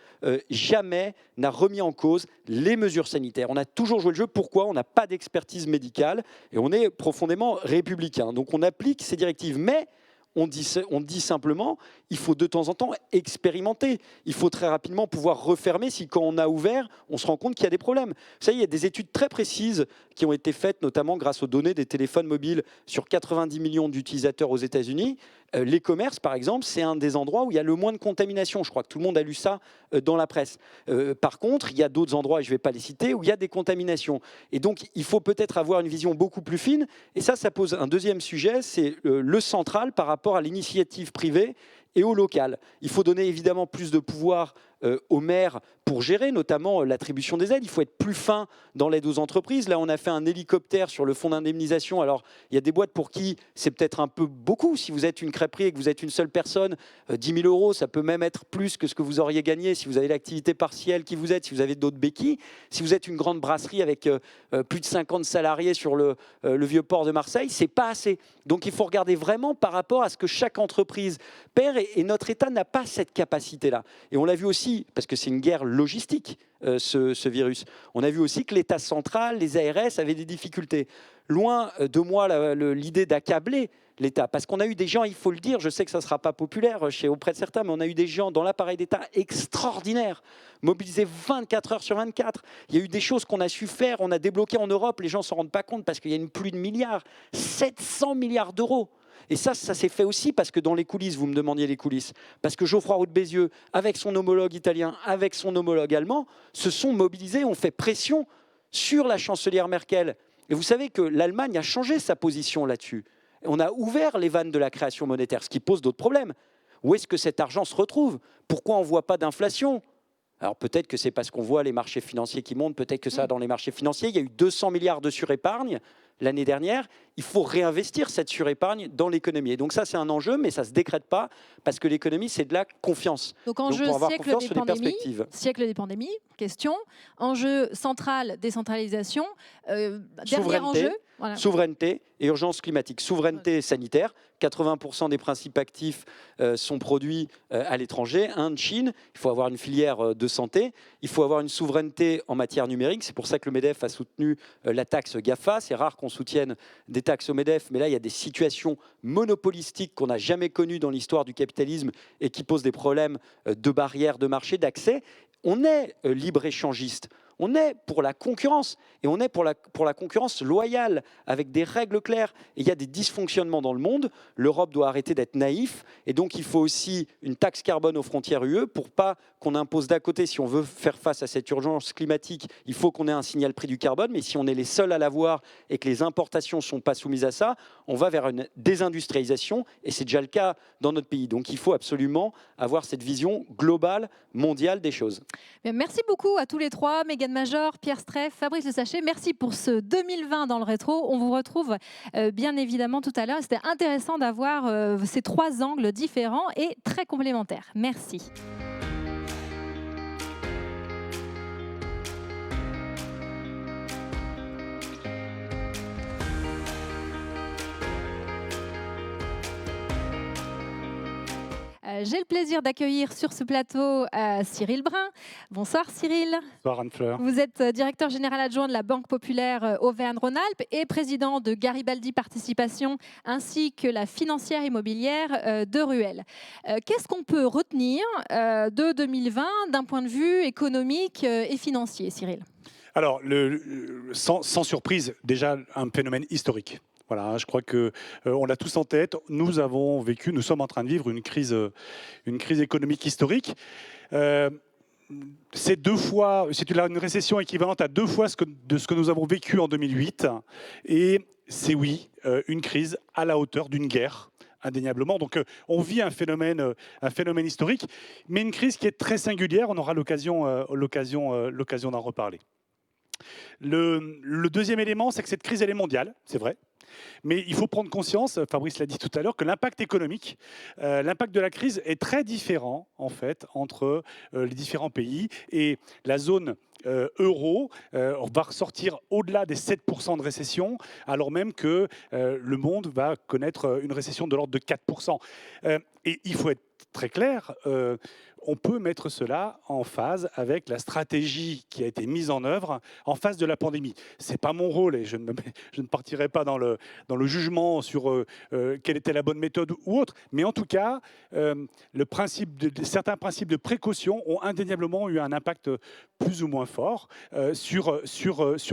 jamais n'a remis en cause les mesures sanitaires. On a toujours joué le jeu. Pourquoi? On n'a pas d'expertise médicale et on est profondément républicain. Donc on applique ces directives. Mais on dit simplement, il faut de temps en temps expérimenter. Il faut très rapidement pouvoir refermer si quand on a ouvert, on se rend compte qu'il y a des problèmes. Vous savez, il y a des études très précises qui ont été faites, notamment grâce aux données des téléphones mobiles sur 90 millions d'utilisateurs aux États-Unis. Les commerces, par exemple, c'est un des endroits où il y a le moins de contamination. Je crois que tout le monde a lu ça dans la presse. Par contre, il y a d'autres endroits, et je ne vais pas les citer, où il y a des contaminations. Et donc, il faut peut-être avoir une vision beaucoup plus fine. Et ça pose un deuxième sujet, c'est le central par rapport à l'initiative privée et au local. Il faut donner évidemment plus de pouvoir aux maires pour gérer notamment l'attribution des aides. Il faut être plus fin dans l'aide aux entreprises. Là, on a fait un hélicoptère sur le fonds d'indemnisation. Alors, il y a des boîtes pour qui c'est peut-être un peu beaucoup. Si vous êtes une crêperie et que vous êtes une seule personne, 10 000 euros, ça peut même être plus que ce que vous auriez gagné si vous avez l'activité partielle qui vous aide, si vous avez d'autres béquilles. Si vous êtes une grande brasserie avec plus de 50 salariés sur le vieux port de Marseille, c'est pas assez. Donc, il faut regarder vraiment par rapport à ce que chaque entreprise perd et notre État n'a pas cette capacité-là. Et on l'a vu aussi, parce que c'est une guerre logistique, ce virus. On a vu aussi que l'État central, les ARS avaient des difficultés. Loin de moi l'idée d'accabler l'État, parce qu'on a eu des gens, il faut le dire, je sais que ça ne sera pas populaire auprès de certains, mais on a eu des gens dans l'appareil d'État extraordinaires, mobilisés 24 heures sur 24. Il y a eu des choses qu'on a su faire, on a débloqué en Europe, les gens ne s'en rendent pas compte parce qu'il y a une pluie de milliards, 700 milliards d'euros. Et ça s'est fait aussi parce que dans les coulisses, vous me demandiez les coulisses, parce que Geoffroy Roux de Bézieux, avec son homologue italien, avec son homologue allemand, se sont mobilisés, ont fait pression sur la chancelière Merkel. Et vous savez que l'Allemagne a changé sa position là-dessus. On a ouvert les vannes de la création monétaire, ce qui pose d'autres problèmes. Où est-ce que cet argent se retrouve? Pourquoi on ne voit pas d'inflation? Alors peut-être que c'est parce qu'on voit les marchés financiers qui montent, peut-être que ça dans les marchés financiers. Il y a eu 200 milliards de surépargne l'année dernière. Il faut réinvestir cette surépargne dans l'économie. Et donc ça, c'est un enjeu, mais ça ne se décrète pas parce que l'économie, c'est de la confiance. Donc enjeu pour avoir siècle confiance des sur les pandémies, perspectives. siècle des pandémies, question. Enjeu central, décentralisation. Dernier enjeu. Voilà. Souveraineté et urgence climatique. Souveraineté sanitaire, 80% des principes actifs sont produits à l'étranger. Inde, Chine, il faut avoir une filière de santé. Il faut avoir une souveraineté en matière numérique. C'est pour ça que le MEDEF a soutenu la taxe GAFA. C'est rare qu'on soutienne des taxes au MEDEF, mais là, il y a des situations monopolistiques qu'on n'a jamais connues dans l'histoire du capitalisme et qui posent des problèmes de barrières de marché, d'accès. On est libre-échangiste. On est pour la concurrence, et on est pour la concurrence loyale, avec des règles claires. Et il y a des dysfonctionnements dans le monde. L'Europe doit arrêter d'être naïf, et donc il faut aussi une taxe carbone aux frontières UE pour pas qu'on impose d'à côté. Si on veut faire face à cette urgence climatique, il faut qu'on ait un signal prix du carbone, mais si on est les seuls à l'avoir et que les importations ne sont pas soumises à ça, on va vers une désindustrialisation, et c'est déjà le cas dans notre pays. Donc il faut absolument avoir cette vision globale, mondiale des choses. Bien, merci beaucoup à tous les trois, Mégane Major, Pierre Streff, Fabrice Le Sachet. Merci pour ce 2020 dans le rétro. On vous retrouve bien évidemment tout à l'heure. C'était intéressant d'avoir ces trois angles différents et très complémentaires. Merci. J'ai le plaisir d'accueillir sur ce plateau Cyril Brun. Bonsoir Cyril. Bonsoir Anne-Fleur. Vous êtes directeur général adjoint de la Banque Populaire Auvergne-Rhône-Alpes et président de Garibaldi Participation ainsi que la financière immobilière de Ruelle. Qu'est-ce qu'on peut retenir de 2020 d'un point de vue économique et financier, Cyril? Alors, sans surprise, déjà un phénomène historique. Voilà, je crois qu'on l'a tous en tête. Nous sommes en train de vivre une crise économique historique. C'est une récession équivalente à 2 fois de ce que nous avons vécu en 2008. Et c'est une crise à la hauteur d'une guerre, indéniablement. Donc on vit un phénomène historique, mais une crise qui est très singulière. On aura l'occasion d'en reparler. Le deuxième élément, c'est que cette crise, elle est mondiale, c'est vrai. Mais il faut prendre conscience, Fabrice l'a dit tout à l'heure, que l'impact économique, l'impact de la crise est très différent en fait entre les différents pays. Et la zone euro on va ressortir au-delà des 7% de récession, alors même que le monde va connaître une récession de l'ordre de 4%. Et il faut être très clair, on peut mettre cela en phase avec la stratégie qui a été mise en œuvre en face de la pandémie. Ce n'est pas mon rôle et je ne partirai pas dans le jugement sur quelle était la bonne méthode ou autre, mais en tout cas, certains principes de précaution ont indéniablement eu un impact plus ou moins fort sur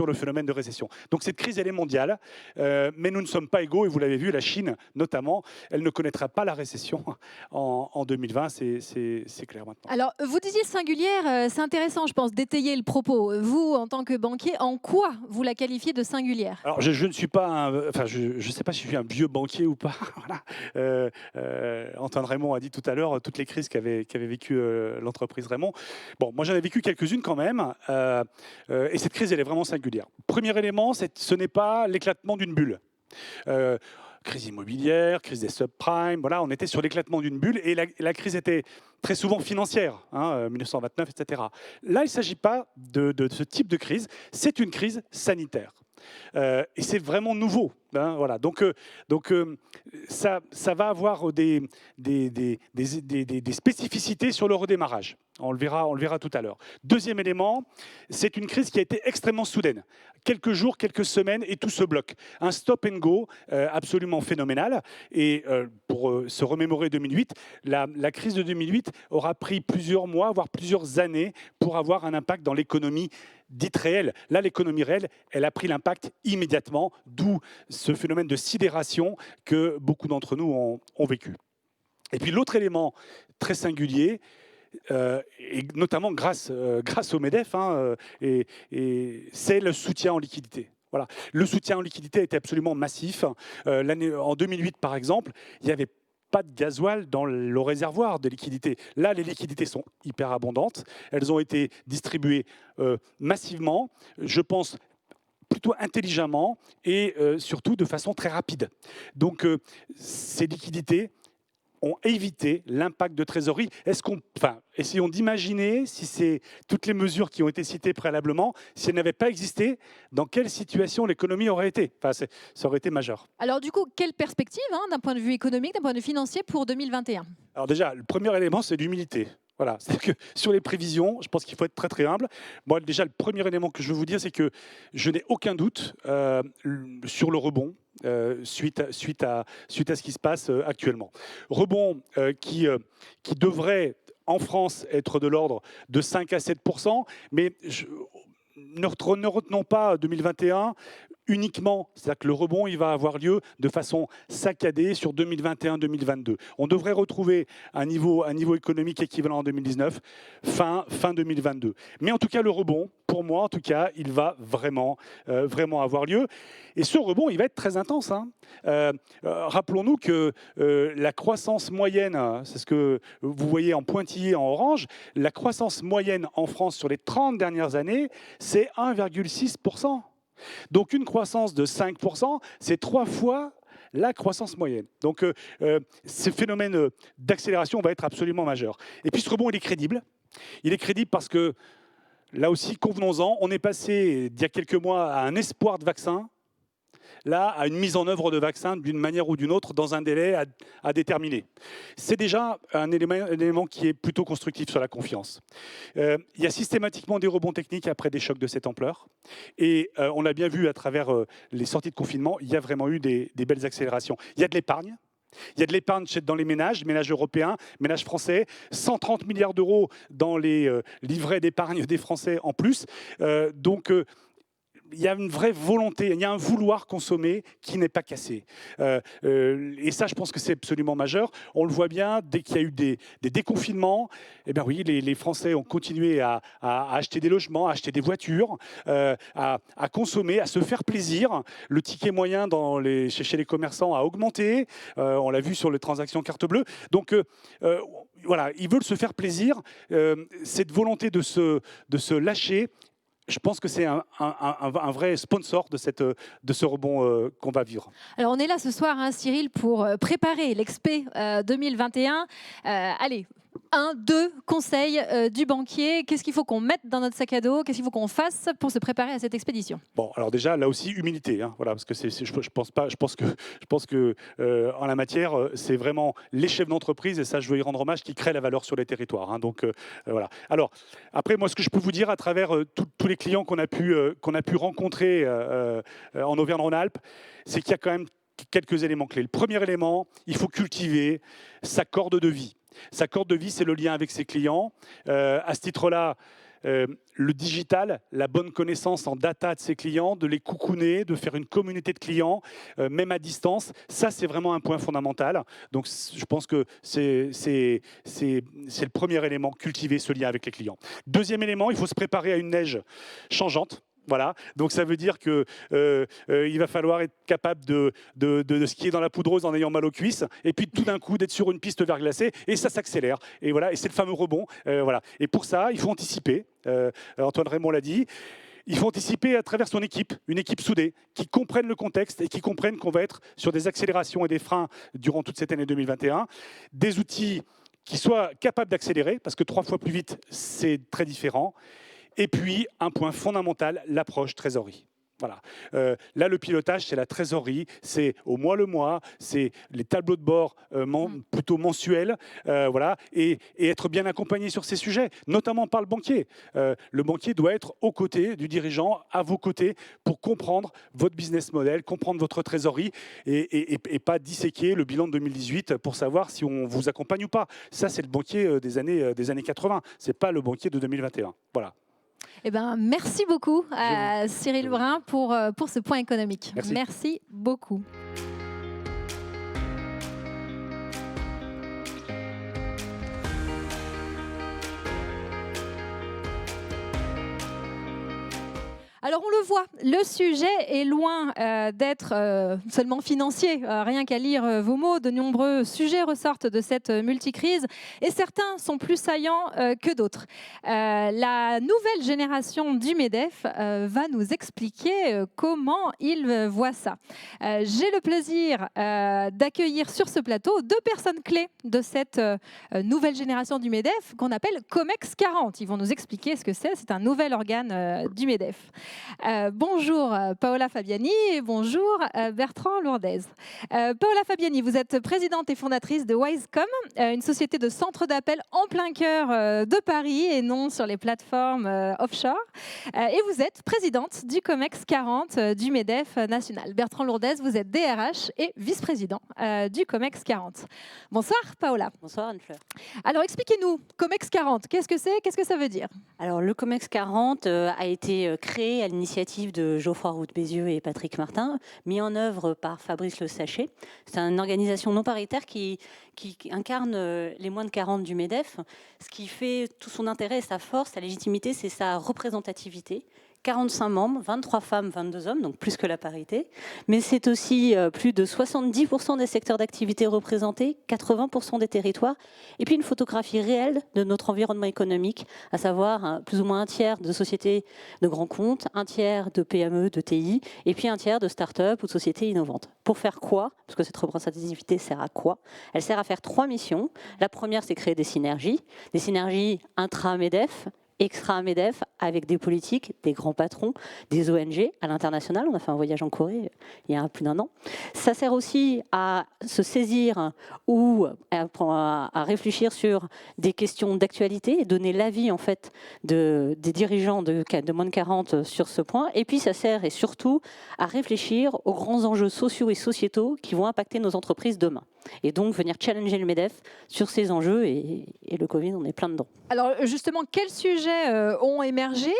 le phénomène de récession. Donc cette crise, elle est mondiale, mais nous ne sommes pas égaux et vous l'avez vu, la Chine notamment, elle ne connaîtra pas la récession en 2020, c'est clair maintenant. Alors, vous disiez singulière, c'est intéressant, je pense, d'étayer le propos. Vous, en tant que banquier, en quoi vous la qualifiez de singulière? Alors, je ne suis pas je sais pas si je suis un vieux banquier ou pas. Voilà. Antoine Raymond a dit tout à l'heure toutes les crises qu'avait vécu l'entreprise Raymond. Bon, moi j'en ai vécu quelques-unes quand même, et cette crise, elle est vraiment singulière. Premier élément, ce n'est pas l'éclatement d'une bulle. Crise immobilière, crise des subprimes, voilà, on était sur l'éclatement d'une bulle et la crise était très souvent financière, 1929, etc. Là, il ne s'agit pas de ce type de crise, c'est une crise sanitaire. Et c'est vraiment nouveau. Voilà. Donc ça va avoir des spécificités sur le redémarrage. On le verra tout à l'heure. Deuxième élément, c'est une crise qui a été extrêmement soudaine. Quelques jours, quelques semaines et tout se bloque. Un stop and go absolument phénoménal. Et pour se remémorer 2008, la crise de 2008 aura pris plusieurs mois, voire plusieurs années pour avoir un impact dans l'économie dite réelle. Là, l'économie réelle, elle a pris l'impact immédiatement, d'où ce phénomène de sidération que beaucoup d'entre nous ont vécu. Et puis l'autre élément très singulier, et notamment grâce au MEDEF, c'est le soutien en liquidité. Voilà. Le soutien en liquidité était absolument massif. En 2008, par exemple, il n'y avait pas de gasoil dans le réservoir de liquidités. Là, les liquidités sont hyper abondantes. Elles ont été distribuées massivement, je pense plutôt intelligemment et surtout de façon très rapide. Donc, ces liquidités ont évité l'impact de trésorerie. Essayons d'imaginer si toutes les mesures qui ont été citées préalablement, si elles n'avaient pas existé, dans quelle situation l'économie aurait été. Ça aurait été majeur. Alors du coup, quelle perspective d'un point de vue économique, d'un point de vue financier pour 2021? Alors déjà, le premier élément, c'est l'humilité. Voilà, c'est-à-dire que sur les prévisions, je pense qu'il faut être très très humble. Moi, déjà, le premier élément que je veux vous dire, c'est que je n'ai aucun doute sur le rebond suite à ce qui se passe actuellement. Rebond qui devrait, en France, être de l'ordre de 5 à 7%, mais ne retenons pas 2021 uniquement, c'est-à-dire que le rebond, il va avoir lieu de façon saccadée sur 2021-2022. On devrait retrouver un niveau économique équivalent en 2019, fin 2022. Mais en tout cas, le rebond, pour moi, en tout cas, il va vraiment avoir lieu. Et ce rebond, il va être très intense. Rappelons-nous que la croissance moyenne, c'est ce que vous voyez en pointillé en orange, la croissance moyenne en France sur les 30 dernières années, c'est 1,6%. Donc une croissance de 5%, c'est 3 fois la croissance moyenne. Donc ce phénomène d'accélération va être absolument majeur. Et puis ce rebond, il est crédible. Il est crédible parce que, là aussi, convenons-en, on est passé, il y a quelques mois, à un espoir de vaccin, là, à une mise en œuvre de vaccins d'une manière ou d'une autre dans un délai à déterminer. C'est déjà un élément qui est plutôt constructif sur la confiance. Il y a systématiquement des rebonds techniques après des chocs de cette ampleur. Et on l'a bien vu à travers les sorties de confinement, il y a vraiment eu des belles accélérations. Il y a de l'épargne. Il y a de l'épargne dans les ménages européens, ménages français, 130 milliards d'euros dans les livrets d'épargne des Français en plus. Il y a une vraie volonté, il y a un vouloir consommer qui n'est pas cassé. Et ça, je pense que c'est absolument majeur. On le voit bien, dès qu'il y a eu des déconfinements, eh bien oui, les Français ont continué à acheter des logements, à acheter des voitures, à consommer, à se faire plaisir. Le ticket moyen chez les commerçants a augmenté. On l'a vu sur les transactions carte bleue. Donc, voilà, ils veulent se faire plaisir. Cette volonté de se lâcher, je pense que c'est un vrai sponsor de ce rebond qu'on va vivre. Alors on est là ce soir, hein, Cyril, pour préparer l'Expé 2021. Allez, 2 conseils du banquier. Qu'est-ce qu'il faut qu'on mette dans notre sac à dos? Qu'est-ce qu'il faut qu'on fasse pour se préparer à cette expédition? Bon, alors déjà, là aussi, humilité. Hein, voilà, parce que je pense que en la matière, c'est vraiment les chefs d'entreprise, et ça, je veux y rendre hommage, qui créent la valeur sur les territoires. Hein, donc voilà. Alors après, moi, ce que je peux vous dire à travers tous les clients qu'on a pu rencontrer en Auvergne-Rhône-Alpes, c'est qu'il y a quand même quelques éléments clés. Le premier élément, il faut cultiver sa corde de vie. Sa corde de vie, c'est le lien avec ses clients. À ce titre-là, le digital, la bonne connaissance en data de ses clients, de les coucouner, de faire une communauté de clients, même à distance, ça c'est vraiment un point fondamental. Donc je pense que c'est le premier élément, cultiver ce lien avec les clients. Deuxième élément, il faut se préparer à une neige changeante. Voilà, donc ça veut dire que il va falloir être capable de skier dans la poudreuse en ayant mal aux cuisses, et puis tout d'un coup d'être sur une piste verglacée, et ça s'accélère. Et voilà, et c'est le fameux rebond. Voilà. Et pour ça, il faut anticiper. Antoine Raymond l'a dit. Il faut anticiper à travers son équipe, une équipe soudée, qui comprenne le contexte et qui comprenne qu'on va être sur des accélérations et des freins durant toute cette année 2021. Des outils qui soient capables d'accélérer, parce que 3 fois plus vite, c'est très différent. Et puis, un point fondamental, l'approche trésorerie. Voilà. Là, le pilotage, c'est la trésorerie, c'est au mois le mois, c'est les tableaux de bord plutôt mensuels, voilà, et être bien accompagné sur ces sujets, notamment par le banquier. Le banquier doit être aux côtés du dirigeant, à vos côtés, pour comprendre votre business model, comprendre votre trésorerie, et pas disséquer le bilan de 2018 pour savoir si on vous accompagne ou pas. Ça, c'est le banquier des années 80, c'est pas le banquier de 2021. Voilà. Eh ben, merci beaucoup à Cyril Brun pour ce point économique. Merci beaucoup. Alors on le voit, le sujet est loin d'être seulement financier. Rien qu'à lire vos mots, de nombreux sujets ressortent de cette multicrise et certains sont plus saillants que d'autres. La nouvelle génération du MEDEF va nous expliquer comment il voit ça. J'ai le plaisir d'accueillir sur ce plateau 2 personnes clés de cette nouvelle génération du MEDEF qu'on appelle COMEX 40. Ils vont nous expliquer ce que c'est. C'est un nouvel organe du MEDEF. Bonjour Paola Fabiani et bonjour Bertrand Lourdez. Paola Fabiani, vous êtes présidente et fondatrice de Wisecom, une société de centre d'appel en plein cœur de Paris et non sur les plateformes offshore. Et vous êtes présidente du COMEX 40 du MEDEF national. Bertrand Lourdez, vous êtes DRH et vice-président du COMEX 40. Bonsoir Paola. Bonsoir Anne-Fleur. Alors expliquez-nous, COMEX 40, qu'est-ce que c'est? Qu'est-ce que ça veut dire? Alors le COMEX 40 a été créé à l'initiative de Geoffroy Roux de Bézieux et Patrick Martin, mis en œuvre par Fabrice Le Sachet. C'est une organisation non paritaire qui incarne les moins de 40 du MEDEF. Ce qui fait tout son intérêt et sa force, sa légitimité, c'est sa représentativité. 45 membres, 23 femmes, 22 hommes, donc plus que la parité. Mais c'est aussi plus de 70% des secteurs d'activité représentés, 80% des territoires, et puis une photographie réelle de notre environnement économique, à savoir plus ou moins un tiers de sociétés de grands comptes, un tiers de PME, de TI, et puis un tiers de start-up ou de sociétés innovantes. Pour faire quoi? Parce que cette représentativité sert à quoi? Elle sert à faire 3 missions. La première, c'est créer des synergies intra-MEDEF, extra-MEDEF, avec des politiques, des grands patrons, des ONG à l'international. On a fait un voyage en Corée il y a plus d'1 an. Ça sert aussi à se saisir ou à réfléchir sur des questions d'actualité et donner l'avis en fait des dirigeants de moins de 40 sur ce point. Et puis ça sert et surtout à réfléchir aux grands enjeux sociaux et sociétaux qui vont impacter nos entreprises demain. Et donc venir challenger le MEDEF sur ces enjeux et le Covid, on est plein dedans. Alors justement, quels sujets ont émergé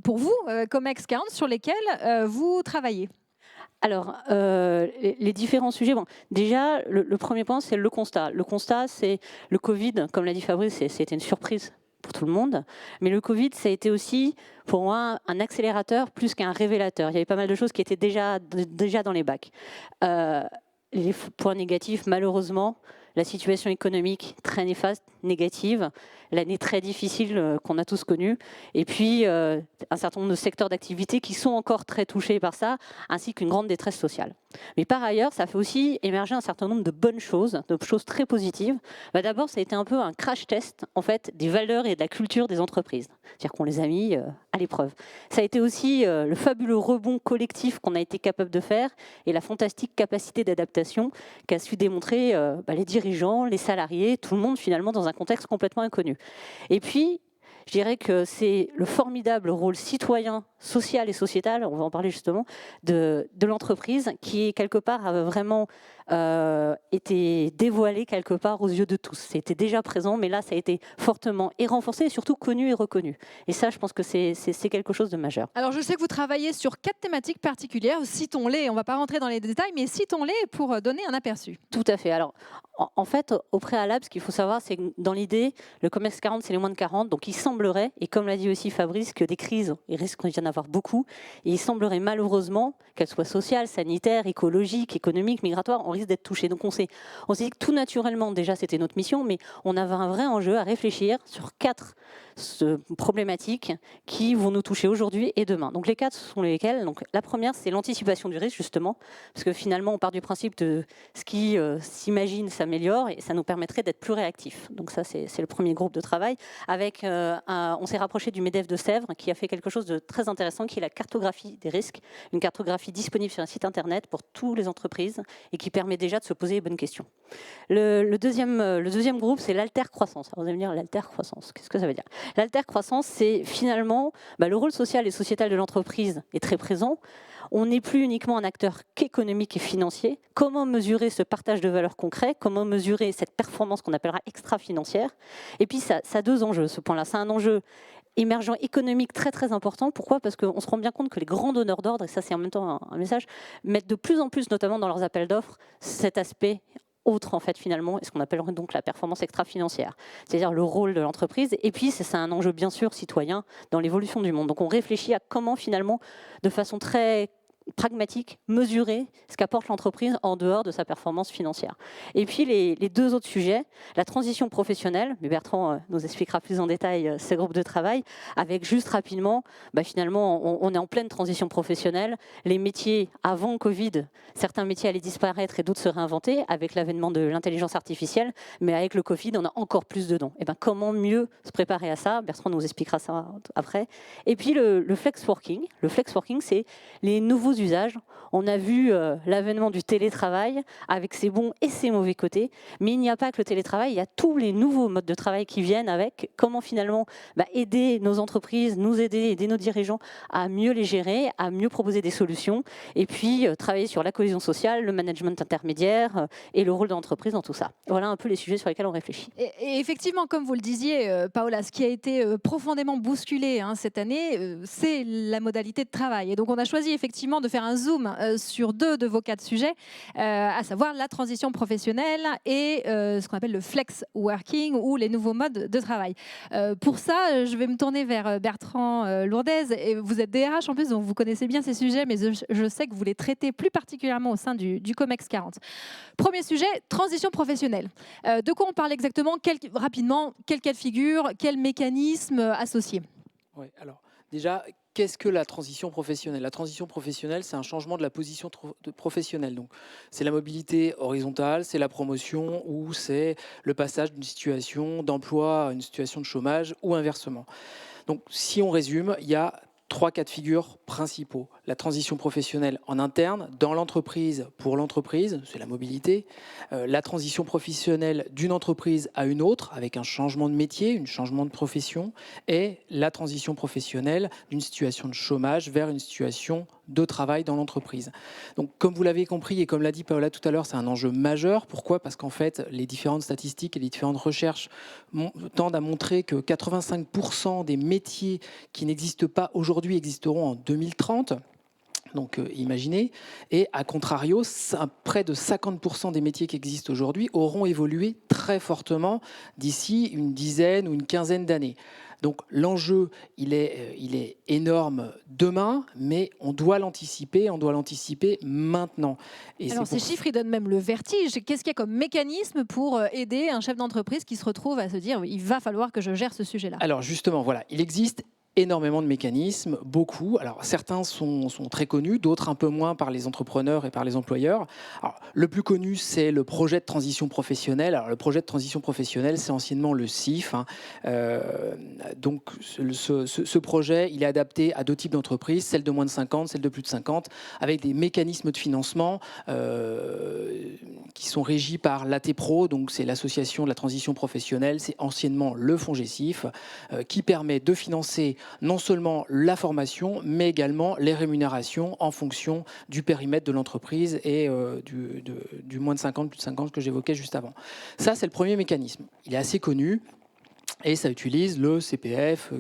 pour vous, COMEX 40, sur lesquels vous travaillez? Alors, les différents sujets, bon, déjà, le premier point, c'est le constat. Le constat, c'est le Covid, comme l'a dit Fabrice, c'était une surprise pour tout le monde. Mais le Covid, ça a été aussi, pour moi, un accélérateur plus qu'un révélateur. Il y avait pas mal de choses qui étaient déjà dans les bacs. Les points négatifs, malheureusement, la situation économique très néfaste, négative, l'année très difficile qu'on a tous connue, et puis un certain nombre de secteurs d'activité qui sont encore très touchés par ça, ainsi qu'une grande détresse sociale. Mais par ailleurs, ça fait aussi émerger un certain nombre de bonnes choses, de choses très positives. D'abord, ça a été un peu un crash test en fait, des valeurs et de la culture des entreprises. C'est-à-dire qu'on les a mis à l'épreuve. Ça a été aussi le fabuleux rebond collectif qu'on a été capable de faire et la fantastique capacité d'adaptation qu'a su démontrer les dirigeants, les salariés, tout le monde finalement dans un contexte complètement inconnu. Et puis, je dirais que c'est le formidable rôle citoyen, social et sociétal, on va en parler justement, de l'entreprise qui, quelque part, a vraiment été dévoilé quelque part aux yeux de tous. C'était déjà présent, mais là, ça a été fortement et renforcé et surtout connu et reconnu. Et ça, je pense que c'est quelque chose de majeur. Alors, je sais que vous travaillez sur 4 thématiques particulières. Citons-les, on ne va pas rentrer dans les détails, mais citons-les pour donner un aperçu. Tout à fait. Alors, en fait, au préalable, ce qu'il faut savoir, c'est que dans l'idée, le COMEX 40, c'est les moins de 40. Donc, il semblerait, et comme l'a dit aussi Fabrice, que des crises, il risque d'y en avoir beaucoup. Et il semblerait malheureusement, qu'elles soient sociales, sanitaires, écologiques, économiques, migratoires, on risque d'être touchés. Donc, on s'est dit que tout naturellement, déjà, c'était notre mission, mais on avait un vrai enjeu à réfléchir sur 4 problématiques qui vont nous toucher aujourd'hui et demain. Donc, les 4 sont lesquelles? Donc, la première, c'est l'anticipation du risque, justement, parce que finalement, on part du principe de ce qui s'imagine s'améliore et ça nous permettrait d'être plus réactifs. Donc, ça, c'est le premier groupe de travail. Avec, on s'est rapproché du MEDEF de Sèvres qui a fait quelque chose de très intéressant, qui est la cartographie des risques, une cartographie disponible sur un site internet pour toutes les entreprises et qui permet déjà de se poser les bonnes questions. Le deuxième groupe, c'est l'alter-croissance. Alors, vous allez me dire, l'alter-croissance, qu'est-ce que ça veut dire? L'alter-croissance, c'est finalement le rôle social et sociétal de l'entreprise est très présent. On n'est plus uniquement un acteur qu'économique et financier. Comment mesurer ce partage de valeurs concret? Comment mesurer cette performance qu'on appellera extra-financière? Et puis, ça a 2 enjeux, ce point-là. C'est un enjeu émergent économique très très important. Pourquoi? Parce qu'on se rend bien compte que les grands donneurs d'ordre, et ça c'est en même temps un message, mettent de plus en plus, notamment dans leurs appels d'offres, cet aspect autre en fait finalement, et ce qu'on appellerait donc la performance extra-financière, c'est-à-dire le rôle de l'entreprise. Et puis c'est un enjeu bien sûr citoyen dans l'évolution du monde. Donc on réfléchit à comment finalement, de façon très pragmatique, mesurer ce qu'apporte l'entreprise en dehors de sa performance financière. Et puis les 2 autres sujets, la transition professionnelle, mais Bertrand nous expliquera plus en détail ce groupe de travail, avec juste rapidement, finalement on est en pleine transition professionnelle, les métiers avant Covid, certains métiers allaient disparaître et d'autres se réinventer avec l'avènement de l'intelligence artificielle, mais avec le Covid on a encore plus dedans. Et comment mieux se préparer à ça? Bertrand nous expliquera ça après. Et puis le flex working. Le flex working, c'est les nouveaux usages. On a vu l'avènement du télétravail avec ses bons et ses mauvais côtés, mais il n'y a pas que le télétravail, il y a tous les nouveaux modes de travail qui viennent avec comment finalement aider nos entreprises, nous aider nos dirigeants à mieux les gérer, à mieux proposer des solutions, et puis travailler sur la cohésion sociale, le management intermédiaire et le rôle de l'entreprise dans tout ça. Voilà un peu les sujets sur lesquels on réfléchit. Et effectivement, comme vous le disiez, Paola, ce qui a été profondément bousculé cette année, c'est la modalité de travail. Et donc on a choisi effectivement de faire un zoom sur 2 de vos 4 sujets, à savoir la transition professionnelle et ce qu'on appelle le flex working ou les nouveaux modes de travail. Pour ça, je vais me tourner vers Bertrand Lourdez. Et vous êtes DRH en plus, donc vous connaissez bien ces sujets, mais je sais que vous les traitez plus particulièrement au sein du COMEX 40. Premier sujet, transition professionnelle. De quoi on parle exactement? Rapidement, quel cas de figure, quel mécanisme associé? Oui, alors déjà, qu'est-ce que la transition professionnelle? La transition professionnelle, c'est un changement de la position professionnelle. Donc, c'est la mobilité horizontale, c'est la promotion ou c'est le passage d'une situation d'emploi à une situation de chômage ou inversement. Donc, si on résume, il y a 3 cas de figure principaux. La transition professionnelle en interne, dans l'entreprise, pour l'entreprise, c'est la mobilité. La transition professionnelle d'une entreprise à une autre, avec un changement de métier, un changement de profession. Et la transition professionnelle d'une situation de chômage vers une situation de travail dans l'entreprise. Donc, comme vous l'avez compris et comme l'a dit Paola tout à l'heure, c'est un enjeu majeur. Pourquoi? Parce qu'en fait, les différentes statistiques et les différentes recherches tendent à montrer que 85% des métiers qui n'existent pas aujourd'hui existeront en 2030. Donc imaginez, et à contrario, près de 50% des métiers qui existent aujourd'hui auront évolué très fortement d'ici une dizaine ou une quinzaine d'années. Donc l'enjeu, il est énorme demain, mais on doit l'anticiper maintenant. Et Alors ces chiffres, ils donnent même le vertige. Qu'est-ce qu'il y a comme mécanisme pour aider un chef d'entreprise qui se retrouve à se dire il va falloir que je gère ce sujet-là? Alors justement, voilà, il existe énormément de mécanismes, beaucoup. Alors certains sont très connus, d'autres un peu moins par les entrepreneurs et par les employeurs. Alors, le plus connu, c'est le projet de transition professionnelle. Alors le projet de transition professionnelle, c'est anciennement le CIF. Donc ce projet, il est adapté à deux types d'entreprises, celles de moins de 50, celles de plus de 50, avec des mécanismes de financement qui sont régis par l'ATPRO, donc c'est l'association de la transition professionnelle, c'est anciennement le FONGECIF, qui permet de financer non seulement la formation, mais également les rémunérations en fonction du périmètre de l'entreprise et du moins de 50, plus de 50 que j'évoquais juste avant. Ça, c'est le premier mécanisme. Il est assez connu. Et ça utilise le CPF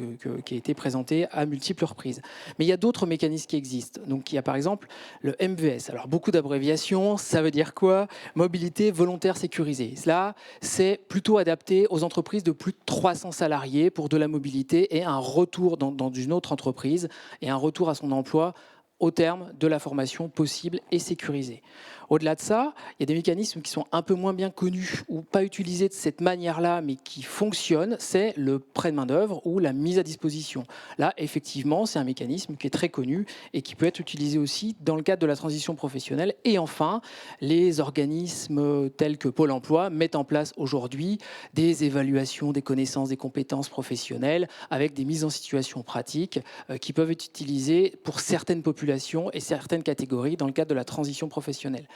qui a été présenté à multiples reprises. Mais il y a d'autres mécanismes qui existent. Donc il y a par exemple le MVS. Alors beaucoup d'abréviations, ça veut dire quoi? Mobilité volontaire sécurisée. Cela, c'est plutôt adapté aux entreprises de plus de 300 salariés pour de la mobilité et un retour dans une autre entreprise et un retour à son emploi au terme de la formation possible et sécurisée. Au-delà de ça, il y a des mécanismes qui sont un peu moins bien connus ou pas utilisés de cette manière-là, mais qui fonctionnent, c'est le prêt de main-d'œuvre ou la mise à disposition. Là, effectivement, c'est un mécanisme qui est très connu et qui peut être utilisé aussi dans le cadre de la transition professionnelle. Et enfin, les organismes tels que Pôle emploi mettent en place aujourd'hui des évaluations des connaissances, des compétences professionnelles avec des mises en situation pratiques qui peuvent être utilisées pour certaines populations et certaines catégories dans le cadre de la transition professionnelle.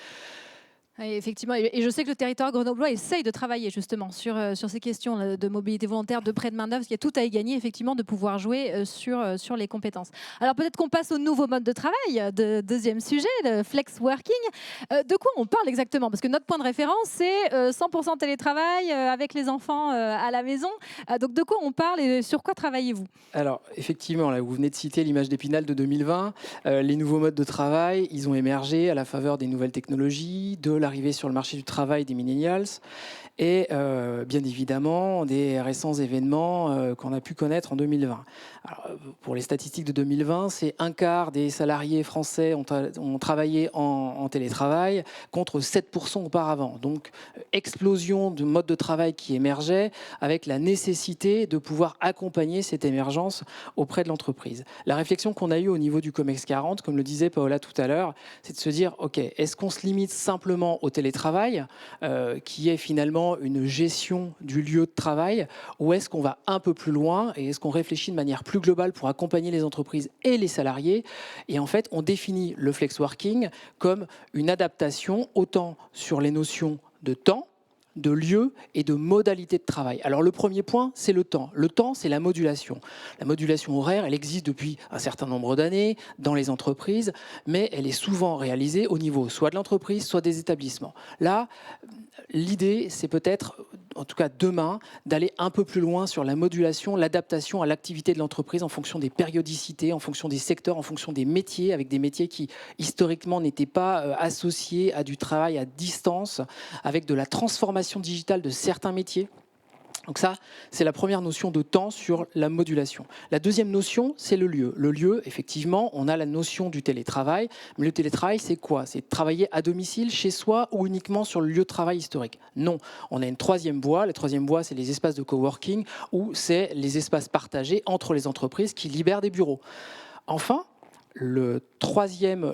Et effectivement, et je sais que le territoire grenoblois essaye de travailler justement sur ces questions de mobilité volontaire, de prêt de main-d'œuvre, parce qu'il y a tout à y gagner effectivement de pouvoir jouer sur les compétences. Alors peut-être qu'on passe au nouveau mode de travail, deuxième sujet, le flex working. De quoi on parle exactement? Parce que notre point de référence, c'est 100% télétravail avec les enfants à la maison. Donc de quoi on parle et sur quoi travaillez-vous? Alors effectivement, là, vous venez de citer l'image d'Épinal de 2020. Les nouveaux modes de travail, ils ont émergé à la faveur des nouvelles technologies, de l'arrivée sur le marché du travail des millennials et bien évidemment des récents événements qu'on a pu connaître en 2020. Alors, pour les statistiques de 2020, c'est un quart des salariés français ont travaillé en télétravail contre 7% auparavant. Donc explosion de mode de travail qui émergeait avec la nécessité de pouvoir accompagner cette émergence auprès de l'entreprise. La réflexion qu'on a eue au niveau du COMEX 40, comme le disait Paola tout à l'heure, c'est de se dire, ok, est-ce qu'on se limite simplement au télétravail, qui est finalement une gestion du lieu de travail, ou est-ce qu'on va un peu plus loin et est-ce qu'on réfléchit de manière plus globale pour accompagner les entreprises et les salariés? Et en fait, on définit le flex working comme une adaptation autant sur les notions de temps, de lieu et de modalité de travail. Alors le premier point, c'est le temps. Le temps, c'est la modulation. La modulation horaire, elle existe depuis un certain nombre d'années dans les entreprises, mais elle est souvent réalisée au niveau soit de l'entreprise, soit des établissements. Là, l'idée, c'est peut-être, en tout cas demain, d'aller un peu plus loin sur la modulation, l'adaptation à l'activité de l'entreprise en fonction des périodicités, en fonction des secteurs, en fonction des métiers, avec des métiers qui historiquement n'étaient pas associés à du travail à distance, avec de la transformation digitale de certains métiers. Donc ça, c'est la première notion de temps sur la modulation. La deuxième notion, c'est le lieu. Le lieu, effectivement, on a la notion du télétravail. Mais le télétravail, c'est quoi? C'est travailler à domicile, chez soi ou uniquement sur le lieu de travail historique? Non. On a une troisième voie. La troisième voie, c'est les espaces de coworking ou c'est les espaces partagés entre les entreprises qui libèrent des bureaux. Enfin, le troisième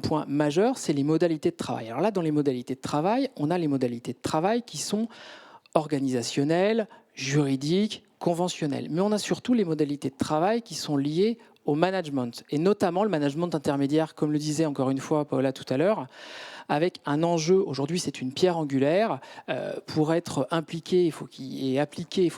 point majeur, c'est les modalités de travail. Alors là, dans les modalités de travail, on a les modalités de travail qui sont organisationnelles, juridiques, conventionnelles. Mais on a surtout les modalités de travail qui sont liées au management, et notamment le management intermédiaire, comme le disait encore une fois Paola tout à l'heure, avec un enjeu, aujourd'hui c'est une pierre angulaire, pour être impliqué, il faut qu'il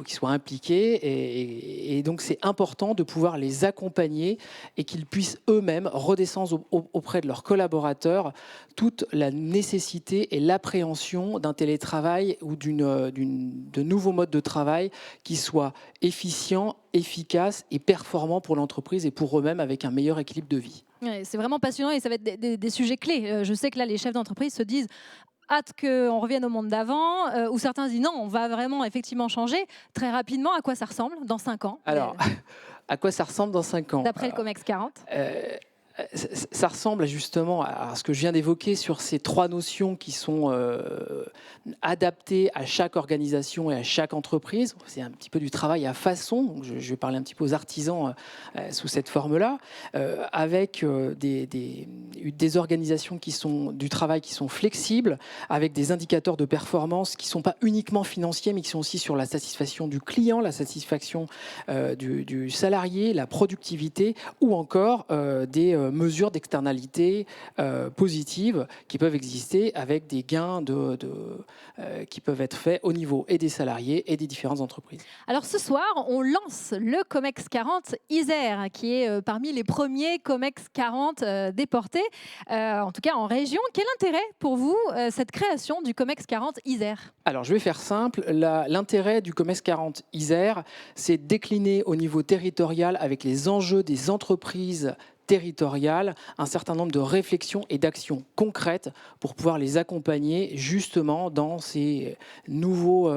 soit impliqué, et donc c'est important de pouvoir les accompagner et qu'ils puissent eux-mêmes redescendre auprès de leurs collaborateurs toute la nécessité et l'appréhension d'un télétravail ou de nouveaux modes de travail qui soient efficients, efficaces et performants pour l'entreprise et pour eux-mêmes avec un meilleur équilibre de vie. Ouais, c'est vraiment passionnant et ça va être des sujets clés. Je sais que là, les chefs d'entreprise se disent hâte qu'on revienne au monde d'avant, ou certains disent non, on va vraiment effectivement changer. Très rapidement, à quoi ça ressemble dans 5 ans? Alors, à quoi ça ressemble dans 5 ans? D'après le COMEX 40. Ça ressemble justement à ce que je viens d'évoquer sur ces 3 notions qui sont adaptées à chaque organisation et à chaque entreprise. C'est un petit peu du travail à façon. Donc je vais parler un petit peu aux artisans sous cette forme-là, avec des organisations qui sont du travail qui sont flexibles, avec des indicateurs de performance qui ne sont pas uniquement financiers, mais qui sont aussi sur la satisfaction du client, la satisfaction du salarié, la productivité, ou encore des mesures d'externalité positives qui peuvent exister avec des gains qui peuvent être faits au niveau et des salariés et des différentes entreprises. Alors ce soir, on lance le COMEX 40 Isère, qui est parmi les premiers COMEX 40 déportés, en tout cas en région. Quel intérêt pour vous, cette création du COMEX 40 Isère? Alors je vais faire simple. L'intérêt du COMEX 40 Isère, c'est décliner au niveau territorial avec les enjeux des entreprises territoriales, un certain nombre de réflexions et d'actions concrètes pour pouvoir les accompagner justement dans ces nouveaux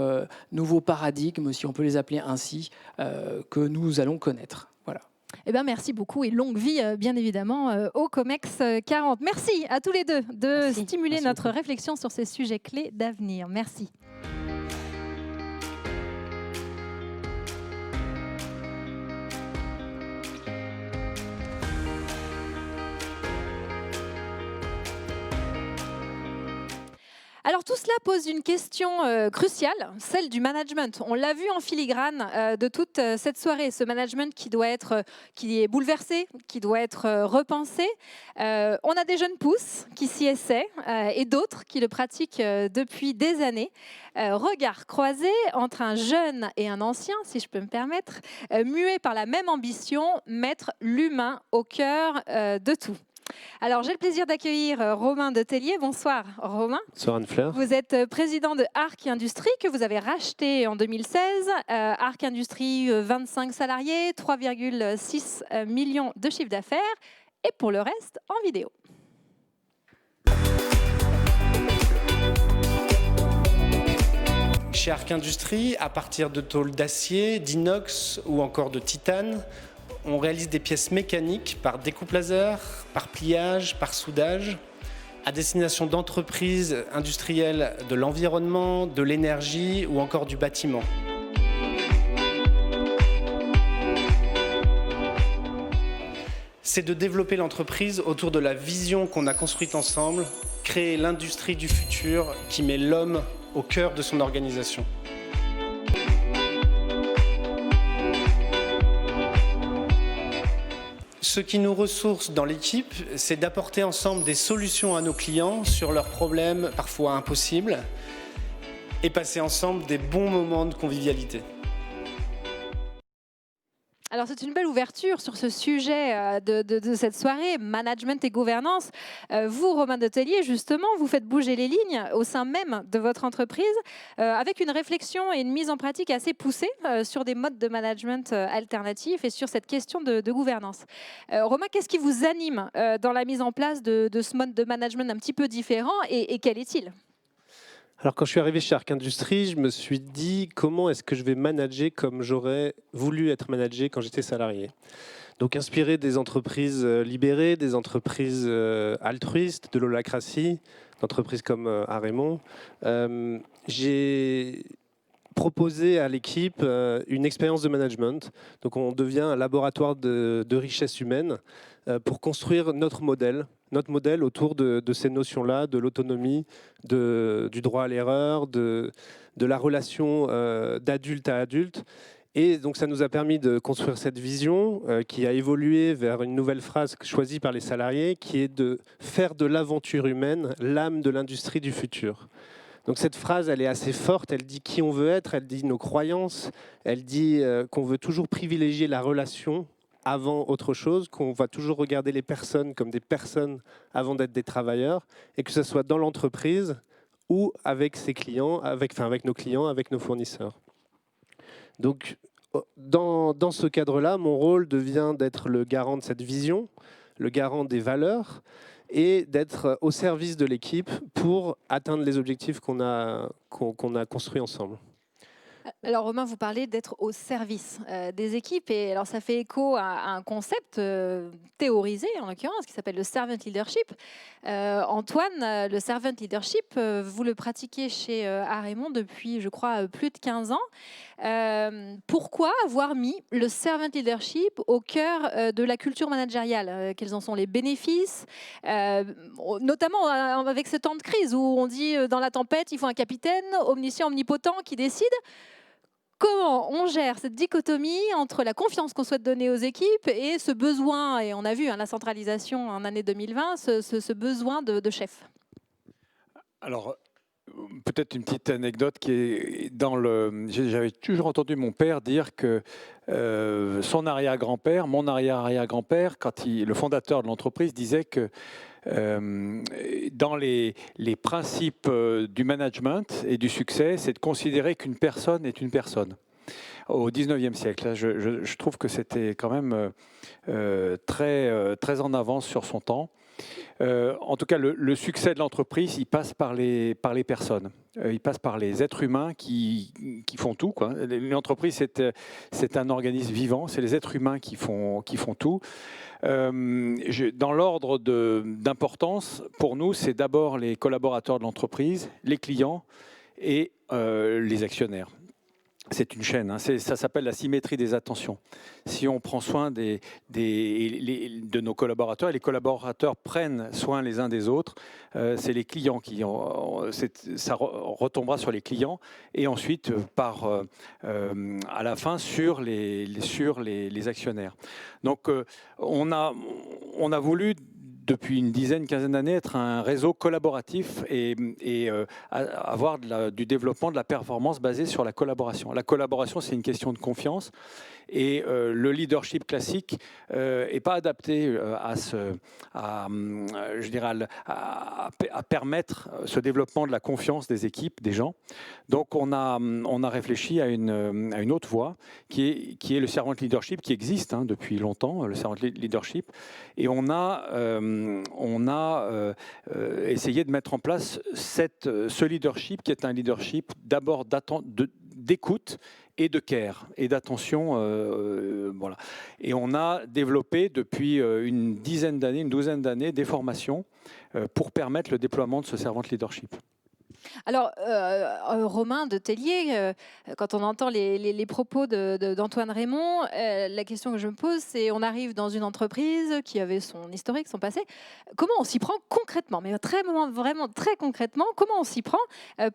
paradigmes, si on peut les appeler ainsi, que nous allons connaître. Voilà. Eh ben, merci beaucoup et longue vie, bien évidemment, au COMEX 40. Merci à tous les deux de stimuler notre réflexion sur ces sujets clés d'avenir. Merci. Alors tout cela pose une question cruciale, celle du management. On l'a vu en filigrane de toute cette soirée, ce management qui est bouleversé, qui doit être repensé. On a des jeunes pousses qui s'y essaient et d'autres qui le pratiquent depuis des années. Regard croisé entre un jeune et un ancien, si je peux me permettre, muet par la même ambition, mettre l'humain au cœur de tout. Alors, j'ai le plaisir d'accueillir Romain de Tellier. Bonsoir, Romain. Bonsoir, Anne-Fleur. Vous êtes président de Arc Industrie, que vous avez racheté en 2016. Arc Industrie, 25 salariés, 3,6 millions de chiffre d'affaires. Et pour le reste, en vidéo. Chez Arc Industrie, à partir de tôles d'acier, d'inox ou encore de titane, on réalise des pièces mécaniques par découpe laser, par pliage, par soudage, à destination d'entreprises industrielles de l'environnement, de l'énergie ou encore du bâtiment. C'est de développer l'entreprise autour de la vision qu'on a construite ensemble, créer l'industrie du futur qui met l'homme au cœur de son organisation. Ce qui nous ressource dans l'équipe, c'est d'apporter ensemble des solutions à nos clients sur leurs problèmes parfois impossibles et passer ensemble des bons moments de convivialité. Alors c'est une belle ouverture sur ce sujet de cette soirée, management et gouvernance. Vous, Romain de Tellier, justement, vous faites bouger les lignes au sein même de votre entreprise avec une réflexion et une mise en pratique assez poussée sur des modes de management alternatifs et sur cette question de gouvernance. Romain, qu'est-ce qui vous anime dans la mise en place de ce mode de management un petit peu différent et quel est-il ? Alors, quand je suis arrivé chez Arc Industrie, je me suis dit comment est-ce que je vais manager comme j'aurais voulu être managé quand j'étais salarié. Donc, inspiré des entreprises libérées, des entreprises altruistes, de l'holacratie, d'entreprises comme Arémon, j'ai proposé à l'équipe une expérience de management. Donc, on devient un laboratoire de richesse humaine pour construire notre modèle autour de ces notions-là, de l'autonomie, du droit à l'erreur, de la relation d'adulte à adulte. Et donc ça nous a permis de construire cette vision qui a évolué vers une nouvelle phrase choisie par les salariés, qui est de faire de l'aventure humaine l'âme de l'industrie du futur. Donc cette phrase, elle est assez forte, elle dit qui on veut être, elle dit nos croyances, elle dit qu'on veut toujours privilégier la relation avant autre chose, qu'on va toujours regarder les personnes comme des personnes avant d'être des travailleurs, et que ce soit dans l'entreprise ou avec ses clients, avec nos clients, avec nos fournisseurs. Donc, dans ce cadre-là, mon rôle devient d'être le garant de cette vision, le garant des valeurs et d'être au service de l'équipe pour atteindre les objectifs qu'on a construits ensemble. Alors Romain, vous parlez d'être au service des équipes et alors ça fait écho à un concept théorisé en l'occurrence qui s'appelle le servant leadership. Antoine, le servant leadership, vous le pratiquez chez Arémon depuis, je crois, plus de 15 ans. Pourquoi avoir mis le servant leadership au cœur de la culture managériale? Quels en sont les bénéfices, notamment avec ce temps de crise où on dit dans la tempête, il faut un capitaine omniscient, omnipotent qui décide. Comment on gère cette dichotomie entre la confiance qu'on souhaite donner aux équipes et ce besoin, et on a vu la centralisation en année 2020, ce besoin de chef? Alors, peut-être une petite anecdote qui est dans le... J'avais toujours entendu mon père dire que son arrière-grand-père, mon arrière-arrière-grand-père, le fondateur de l'entreprise, disait que dans les principes du management et du succès, c'est de considérer qu'une personne est une personne. Au 19e siècle, je trouve que c'était quand même très en avance sur son temps. En tout cas, le succès de l'entreprise, il passe par les personnes. Il passe par les êtres humains qui font tout, quoi. L'entreprise, c'est un organisme vivant, c'est les êtres humains qui font tout. Dans l'ordre d'importance, pour nous, c'est d'abord les collaborateurs de l'entreprise, les clients et les actionnaires. C'est une chaîne, hein. Ça s'appelle la symétrie des attentions. Si on prend soin de nos collaborateurs, et les collaborateurs prennent soin les uns des autres, c'est les clients ça retombera sur les clients et ensuite à la fin sur les actionnaires. Donc on a voulu depuis une quinzaine d'années, être un réseau collaboratif et avoir du développement de la performance basée sur la collaboration. La collaboration, c'est une question de confiance. Et le leadership classique n'est pas adapté à permettre ce développement de la confiance des équipes, des gens. Donc on a réfléchi à une autre voie qui est le servant leadership, qui existe depuis longtemps, le servant leadership. Et on a essayé de mettre en place ce leadership qui est un leadership d'abord d'écoute et de care et d'attention. Voilà. Et on a développé depuis une douzaine d'années des formations pour permettre le déploiement de ce servant leadership. Alors, Romain de Tellier, quand on entend les propos d'Antoine Raymond, la question que je me pose, c'est on arrive dans une entreprise qui avait son historique, son passé. Comment on s'y prend concrètement, mais vraiment très concrètement, comment on s'y prend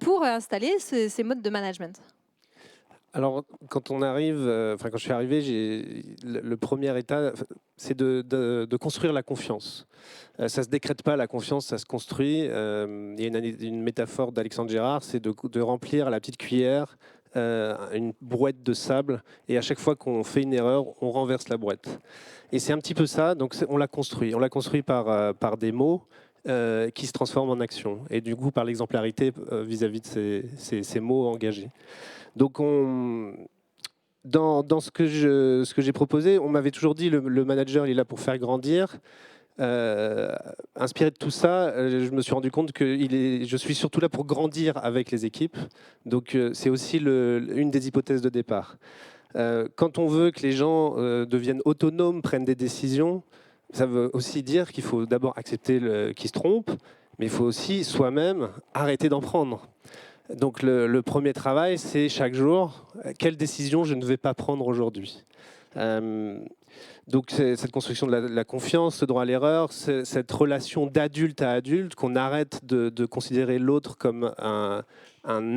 pour installer ces modes de management ? Alors, quand on arrive, quand je suis arrivé, le premier état, c'est de construire la confiance. Ça ne se décrète pas, la confiance, ça se construit. Il y a une métaphore d'Alexandre Gérard, c'est de remplir à la petite cuillère une brouette de sable, et à chaque fois qu'on fait une erreur, on renverse la brouette. Et c'est un petit peu ça, donc on l'a construit. On l'a construit par des mots qui se transforment en actions, et du coup par l'exemplarité vis-à-vis de ces mots engagés. Donc, dans ce que j'ai proposé, on m'avait toujours dit le manager il est là pour faire grandir. Inspiré de tout ça, je me suis rendu compte que je suis surtout là pour grandir avec les équipes. Donc, c'est aussi une des hypothèses de départ. Quand on veut que les gens deviennent autonomes, prennent des décisions, ça veut aussi dire qu'il faut d'abord accepter qu'ils se trompent, mais il faut aussi soi-même arrêter d'en prendre. Donc le premier travail, c'est chaque jour, quelle décision je ne vais pas prendre aujourd'hui. Donc c'est cette construction de la confiance, ce droit à l'erreur, cette relation d'adulte à adulte, qu'on arrête de considérer l'autre comme un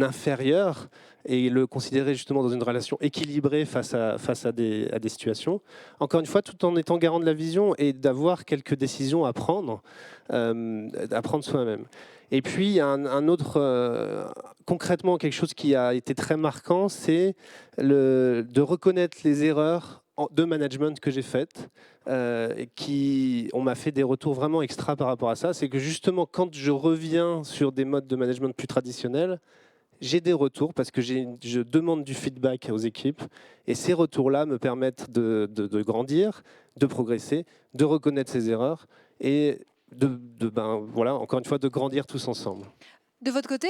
inférieur et le considérer justement dans une relation équilibrée face à des situations. Encore une fois, tout en étant garant de la vision et d'avoir quelques décisions à prendre soi-même. Et puis, il y a un autre, concrètement, quelque chose qui a été très marquant, c'est de reconnaître les erreurs de management que j'ai faites. On m'a fait des retours vraiment extra par rapport à ça. C'est que justement, quand je reviens sur des modes de management plus traditionnels, j'ai des retours parce que je demande du feedback aux équipes et ces retours-là me permettent de grandir, de progresser, de reconnaître ses erreurs et voilà, encore une fois, de grandir tous ensemble. De votre côté,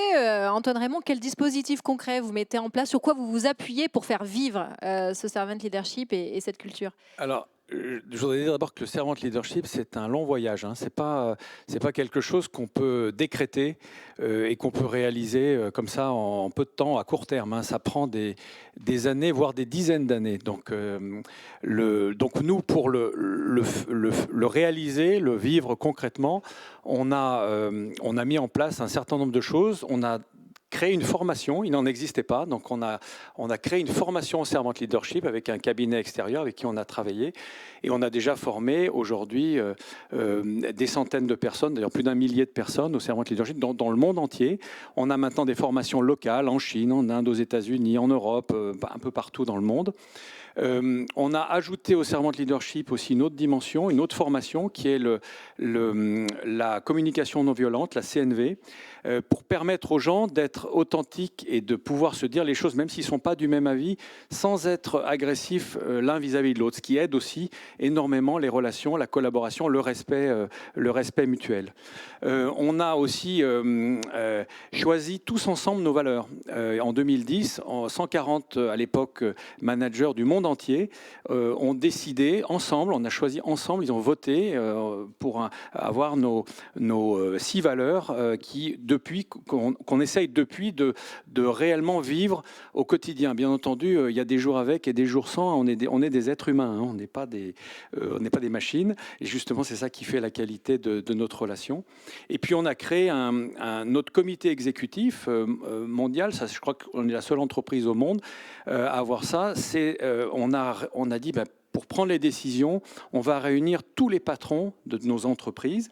Antoine Raymond, quel dispositif concret vous mettez en place? Sur quoi vous vous appuyez pour faire vivre ce servant leadership et cette culture? Alors, je voudrais dire d'abord que le servant leadership, c'est un long voyage. Hein. Ce n'est pas quelque chose qu'on peut décréter et qu'on peut réaliser comme ça en peu de temps, à court terme. Hein. Ça prend des années, voire des dizaines d'années. Donc nous, pour le réaliser, le vivre concrètement, on a mis en place un certain nombre de choses. On a créé une formation, il n'en existait pas, donc on a créé une formation au servant leadership avec un cabinet extérieur avec qui on a travaillé et on a déjà formé aujourd'hui des centaines de personnes, d'ailleurs plus d'1 millier de personnes au servant leadership dans le monde entier. On a maintenant des formations locales en Chine, en Inde, aux États-Unis, en Europe, un peu partout dans le monde. On a ajouté au servant leadership aussi une autre dimension, une autre formation qui est la communication non violente, la CNV, pour permettre aux gens d'être authentiques et de pouvoir se dire les choses, même s'ils ne sont pas du même avis, sans être agressifs l'un vis-à-vis de l'autre, ce qui aide aussi énormément les relations, la collaboration, le respect mutuel. On a aussi choisi tous ensemble nos valeurs. En 2010, 140 à l'époque managers du monde entier ont décidé ensemble, on a choisi ensemble, ils ont voté pour avoir nos 6 valeurs qu'on essaye depuis de réellement vivre au quotidien. Bien entendu, il y a des jours avec et des jours sans. On est des êtres humains, hein, on n'est pas des machines. Et justement, c'est ça qui fait la qualité de notre relation. Et puis, on a créé notre comité exécutif mondial. Ça, je crois qu'on est la seule entreprise au monde à avoir ça. On a dit, pour prendre les décisions, on va réunir tous les patrons de nos entreprises,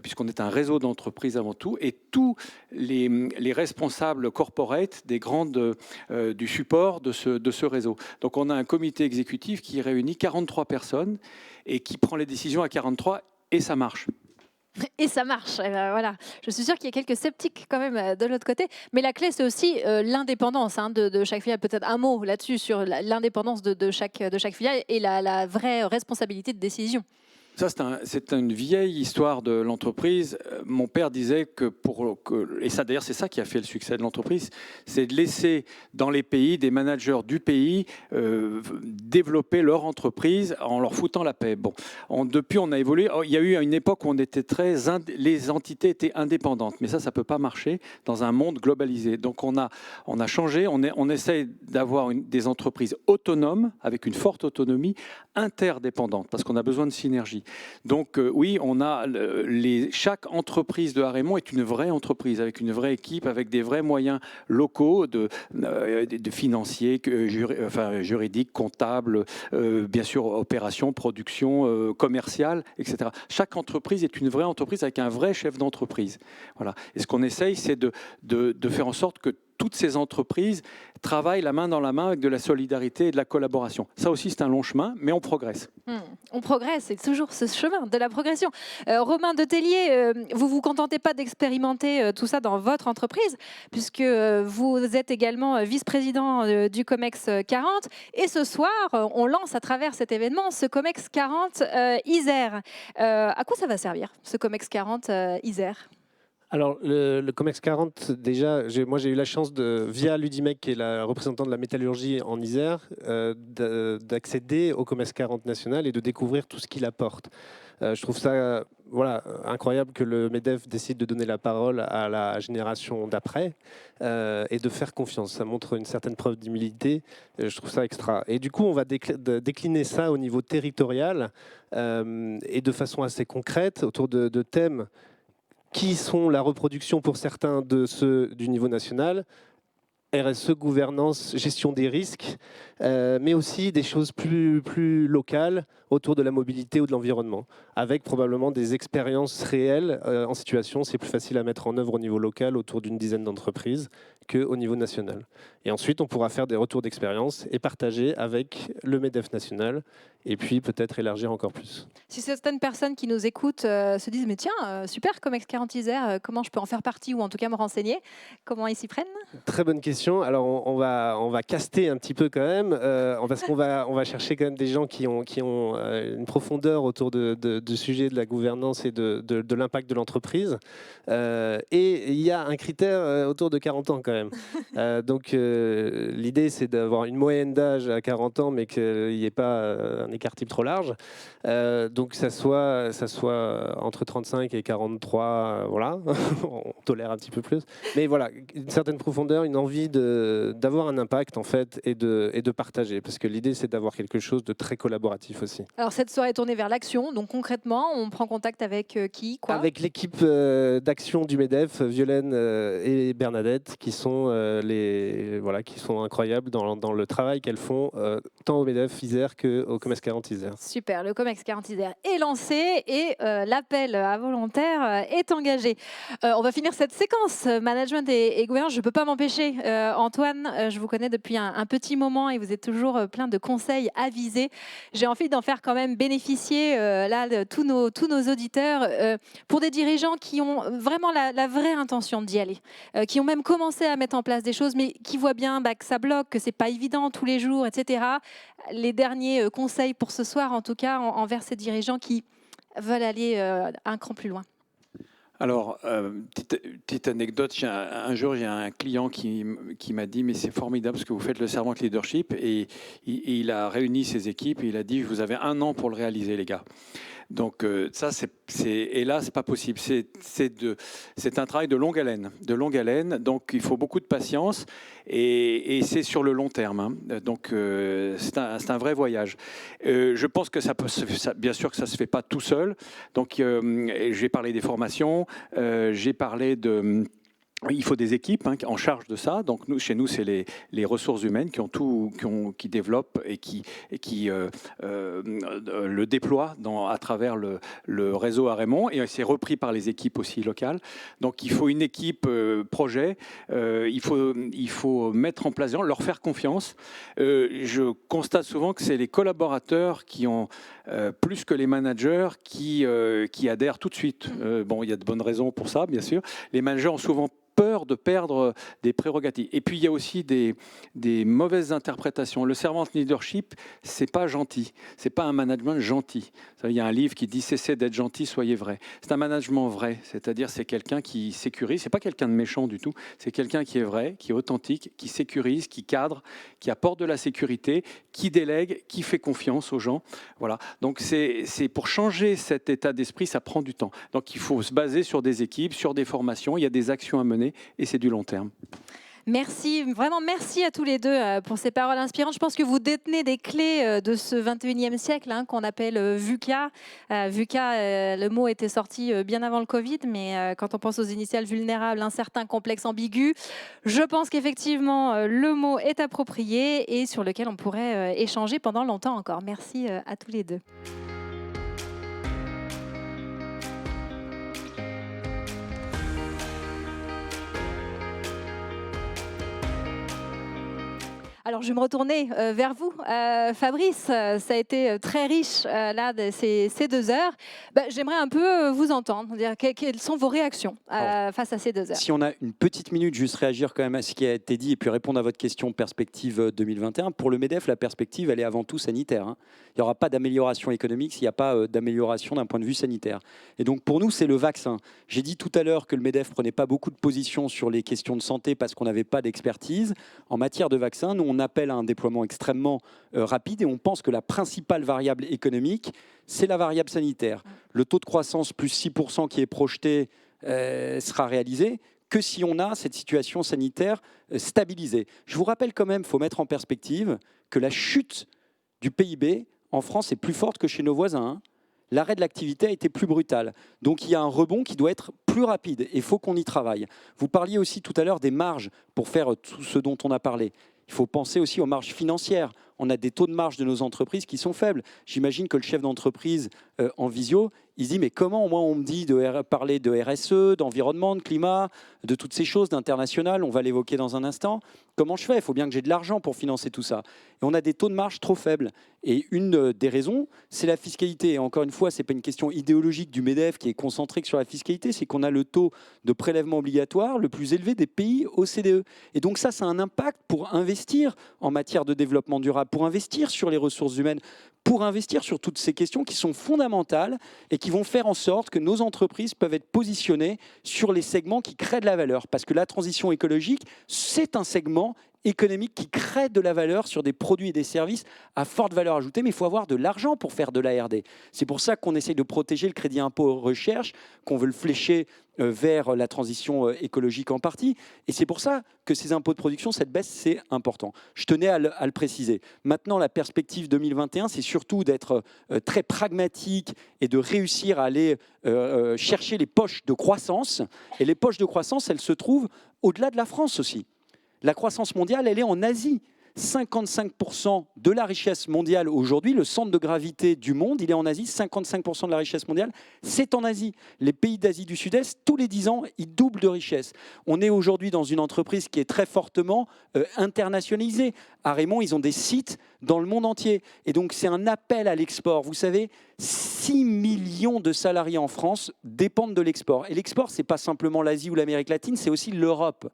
puisqu'on est un réseau d'entreprises avant tout, et tous les responsables corporate des grandes du support de ce réseau. Donc on a un comité exécutif qui réunit 43 personnes et qui prend les décisions à 43 et ça marche. Et ça marche. Et ben voilà. Je suis sûre qu'il y a quelques sceptiques quand même de l'autre côté. Mais la clé, c'est aussi l'indépendance de chaque filiale. Peut-être un mot là-dessus sur l'indépendance de chaque filiale et la vraie responsabilité de décision. Ça, c'est une vieille histoire de l'entreprise. Mon père disait et ça d'ailleurs c'est ça qui a fait le succès de l'entreprise, c'est de laisser dans les pays des managers du pays développer leur entreprise en leur foutant la paix. Bon, depuis on a évolué. Il y a eu une époque où on était les entités étaient indépendantes, mais ça peut pas marcher dans un monde globalisé. Donc on a changé. On essaye d'avoir des entreprises autonomes avec une forte autonomie, interdépendantes, parce qu'on a besoin de synergie. Donc oui, chaque entreprise de Arémon est une vraie entreprise, avec une vraie équipe, avec des vrais moyens locaux, de financiers, juridiques, comptables, bien sûr opérations, production, commerciale, etc. Chaque entreprise est une vraie entreprise avec un vrai chef d'entreprise. Voilà. Et ce qu'on essaye, c'est de faire en sorte que toutes ces entreprises travaillent la main dans la main avec de la solidarité et de la collaboration. Ça aussi, c'est un long chemin, mais on progresse. On progresse, c'est toujours ce chemin de la progression. Romain Detellier, vous ne vous contentez pas d'expérimenter tout ça dans votre entreprise, puisque vous êtes également vice-président du COMEX 40. Et ce soir, on lance à travers cet événement ce COMEX 40 Isère. À quoi ça va servir, ce COMEX 40 Isère ? Alors, le COMEX 40, déjà, moi j'ai eu la chance, via Ludimec, qui est la représentante de la métallurgie en Isère, d'accéder au COMEX 40 national et de découvrir tout ce qu'il apporte. Je trouve ça incroyable que le MEDEF décide de donner la parole à la génération d'après et de faire confiance. Ça montre une certaine preuve d'humilité. Je trouve ça extra. Et du coup, on va décliner ça au niveau territorial et de façon assez concrète autour de thèmes qui sont la reproduction pour certains de ceux du niveau national, RSE, gouvernance, gestion des risques, mais aussi des choses plus locales autour de la mobilité ou de l'environnement, avec probablement des expériences réelles en situation. C'est plus facile à mettre en œuvre au niveau local autour d'une dizaine d'entreprises qu'au niveau national. Et ensuite, on pourra faire des retours d'expérience et partager avec le MEDEF national, et puis peut-être élargir encore plus. Si certaines personnes qui nous écoutent se disent « mais tiens, super Comex 40 Isère, comment je peux en faire partie ou en tout cas me renseigner ?» Comment ils s'y prennent? Très bonne question. Alors on va caster un petit peu quand même, parce qu'on va chercher quand même des gens qui ont une profondeur autour du sujet de la gouvernance et de l'impact de l'entreprise. Et il y a un critère autour de 40 ans quand même. Donc l'idée c'est d'avoir une moyenne d'âge à 40 ans, mais qu'il n'y ait pas un écart type trop large. Donc ça soit entre 35 et 43, voilà, on tolère un petit peu plus. Mais voilà, une certaine profondeur, une envie d'avoir un impact en fait et de partager, parce que l'idée c'est d'avoir quelque chose de très collaboratif aussi. Alors cette soirée est tournée vers l'action, donc concrètement, on prend contact avec qui, quoi? Avec l'équipe d'action du MEDEF, Violaine et Bernadette, qui sont qui sont incroyables dans le travail qu'elles font tant au MEDEF Isère qu'au Comex 40 Isère. Super, le Comex 40 Isère est lancé et l'appel à volontaires est engagé. On va finir cette séquence management et gouvernance. Je ne peux pas m'empêcher. Antoine, je vous connais depuis un petit moment et vous êtes toujours plein de conseils avisés. J'ai envie d'en faire quand même bénéficier tous nos auditeurs pour des dirigeants qui ont vraiment la vraie intention d'y aller, qui ont même commencé à mettre en place des choses, mais qui voient bien que ça bloque, que c'est pas évident tous les jours, etc. Les derniers conseils pour ce soir, en tout cas, envers ces dirigeants qui veulent aller un cran plus loin. Alors, petite anecdote, un jour j'ai un client qui m'a dit « mais c'est formidable parce que vous faites le servant leadership » et il a réuni ses équipes et il a dit « vous avez 1 an pour le réaliser les gars ». Donc ça, et là, c'est pas possible. C'est un travail de longue haleine. Donc il faut beaucoup de patience et c'est sur le long terme. Hein. Donc c'est un vrai voyage. Je pense que bien sûr que ça se fait pas tout seul. Donc j'ai parlé des formations, j'ai parlé de... Il faut des équipes en charge de ça. Donc chez nous, c'est les ressources humaines qui développent et qui le déploient à travers le réseau à Raymond. Et c'est repris par les équipes aussi locales. Donc il faut une équipe projet. Il faut mettre en place, leur faire confiance. Je constate souvent que c'est les collaborateurs qui ont plus que les managers qui adhèrent tout de suite. Bon, il y a de bonnes raisons pour ça, bien sûr. Les managers ont souvent peur de perdre des prérogatives. Et puis, il y a aussi des mauvaises interprétations. Le servant leadership, c'est pas gentil. C'est pas un management gentil. Il y a un livre qui dit « Cessez d'être gentil, soyez vrai ». C'est un management vrai, c'est-à-dire c'est quelqu'un qui sécurise. C'est pas quelqu'un de méchant du tout. C'est quelqu'un qui est vrai, qui est authentique, qui sécurise, qui cadre, qui apporte de la sécurité, qui délègue, qui fait confiance aux gens. Voilà. Donc, c'est pour changer cet état d'esprit, ça prend du temps. Donc, il faut se baser sur des équipes, sur des formations. Il y a des actions à mener. Et c'est du long terme. Merci, vraiment merci à tous les deux pour ces paroles inspirantes. Je pense que vous détenez des clés de ce 21e siècle qu'on appelle VUCA. VUCA, le mot était sorti bien avant le Covid, mais quand on pense aux initiales vulnérables, incertains, complexes, ambigus, je pense qu'effectivement le mot est approprié et sur lequel on pourrait échanger pendant longtemps encore. Merci à tous les deux. Alors, je vais me retourner vers vous. Fabrice, ça a été très riche là, ces 2 heures. J'aimerais un peu vous entendre, quelles sont vos réactions face à ces 2 heures. Si on a une petite minute, juste réagir quand même à ce qui a été dit et puis répondre à votre question perspective 2021. Pour le MEDEF, la perspective, elle est avant tout sanitaire. Hein. Il n'y aura pas d'amélioration économique s'il n'y a pas d'amélioration d'un point de vue sanitaire. Et donc, pour nous, c'est le vaccin. J'ai dit tout à l'heure que le MEDEF ne prenait pas beaucoup de position sur les questions de santé parce qu'on n'avait pas d'expertise. En matière de vaccin, nous, on appelle à un déploiement extrêmement rapide et on pense que la principale variable économique, c'est la variable sanitaire. Le taux de croissance plus 6% qui est projeté sera réalisé que si on a cette situation sanitaire stabilisée. Je vous rappelle quand même, il faut mettre en perspective que la chute du PIB en France est plus forte que chez nos voisins. Hein. l'arrêt de l'activité a été plus brutal. Donc il y a un rebond qui doit être plus rapide et il faut qu'on y travaille. Vous parliez aussi tout à l'heure des marges pour faire tout ce dont on a parlé. Il faut penser aussi aux marges financières. On a des taux de marge de nos entreprises qui sont faibles. J'imagine que le chef d'entreprise en visio, il se dit mais comment moi on me dit de parler de RSE, d'environnement, de climat, de toutes ces choses, d'international, on va l'évoquer dans un instant. Comment je fais? Il faut bien que j'ai de l'argent pour financer tout ça. Et on a des taux de marge trop faibles. Et une des raisons, c'est la fiscalité. Et encore une fois, ce n'est pas une question idéologique du MEDEF qui est concentrée sur la fiscalité, c'est qu'on a le taux de prélèvement obligatoire le plus élevé des pays OCDE. Et donc ça a un impact pour investir en matière de développement durable, pour investir sur les ressources humaines, pour investir sur toutes ces questions qui sont fondamentales et qui vont faire en sorte que nos entreprises peuvent être positionnées sur les segments qui créent de la valeur. Parce que la transition écologique, c'est un segment économique qui crée de la valeur sur des produits et des services à forte valeur ajoutée, mais il faut avoir de l'argent pour faire de la R&D. C'est pour ça qu'on essaye de protéger le crédit impôt recherche, qu'on veut le flécher vers la transition écologique en partie. Et c'est pour ça que ces impôts de production, cette baisse, c'est important. Je tenais à le préciser. Maintenant, la perspective 2021, c'est surtout d'être très pragmatique et de réussir à aller chercher les poches de croissance. Et les poches de croissance, elles se trouvent au-delà de la France aussi. La croissance mondiale, elle est en Asie. 55% de la richesse mondiale aujourd'hui, le centre de gravité du monde, il est en Asie. 55% de la richesse mondiale, c'est en Asie. Les pays d'Asie du Sud-Est, tous les 10 ans, ils doublent de richesse. On est aujourd'hui dans une entreprise qui est très fortement internationalisée. À Raymond, ils ont des sites dans le monde entier. Et donc, c'est un appel à l'export. Vous savez, 6 millions de salariés en France dépendent de l'export. Et l'export, ce n'est pas simplement l'Asie ou l'Amérique latine, c'est aussi l'Europe.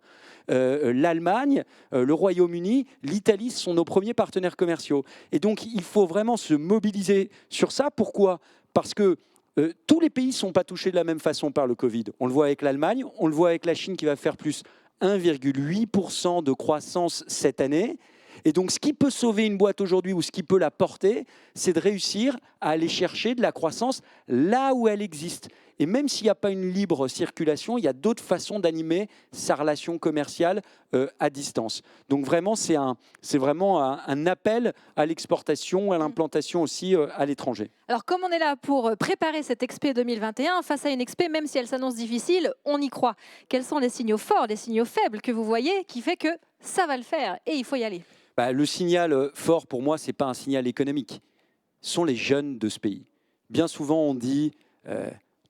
L'Allemagne, le Royaume-Uni, l'Italie sont nos premiers partenaires commerciaux. Et donc, il faut vraiment se mobiliser sur ça. Pourquoi? Parce que tous les pays ne sont pas touchés de la même façon par le Covid. On le voit avec l'Allemagne, on le voit avec la Chine qui va faire plus 1,8% de croissance cette année. Et donc, ce qui peut sauver une boîte aujourd'hui ou ce qui peut la porter, c'est de réussir à aller chercher de la croissance là où elle existe. Et même s'il n'y a pas une libre circulation, il y a d'autres façons d'animer sa relation commerciale à distance. Donc vraiment, c'est vraiment un appel à l'exportation, à l'implantation aussi à l'étranger. Alors, comme on est là pour préparer cette Expé 2021, face à une Expé, même si elle s'annonce difficile, on y croit. Quels sont les signaux forts, les signaux faibles que vous voyez qui fait que ça va le faire et il faut y aller? Le signal fort, pour moi, ce n'est pas un signal économique. Ce sont les jeunes de ce pays. Bien souvent, on dit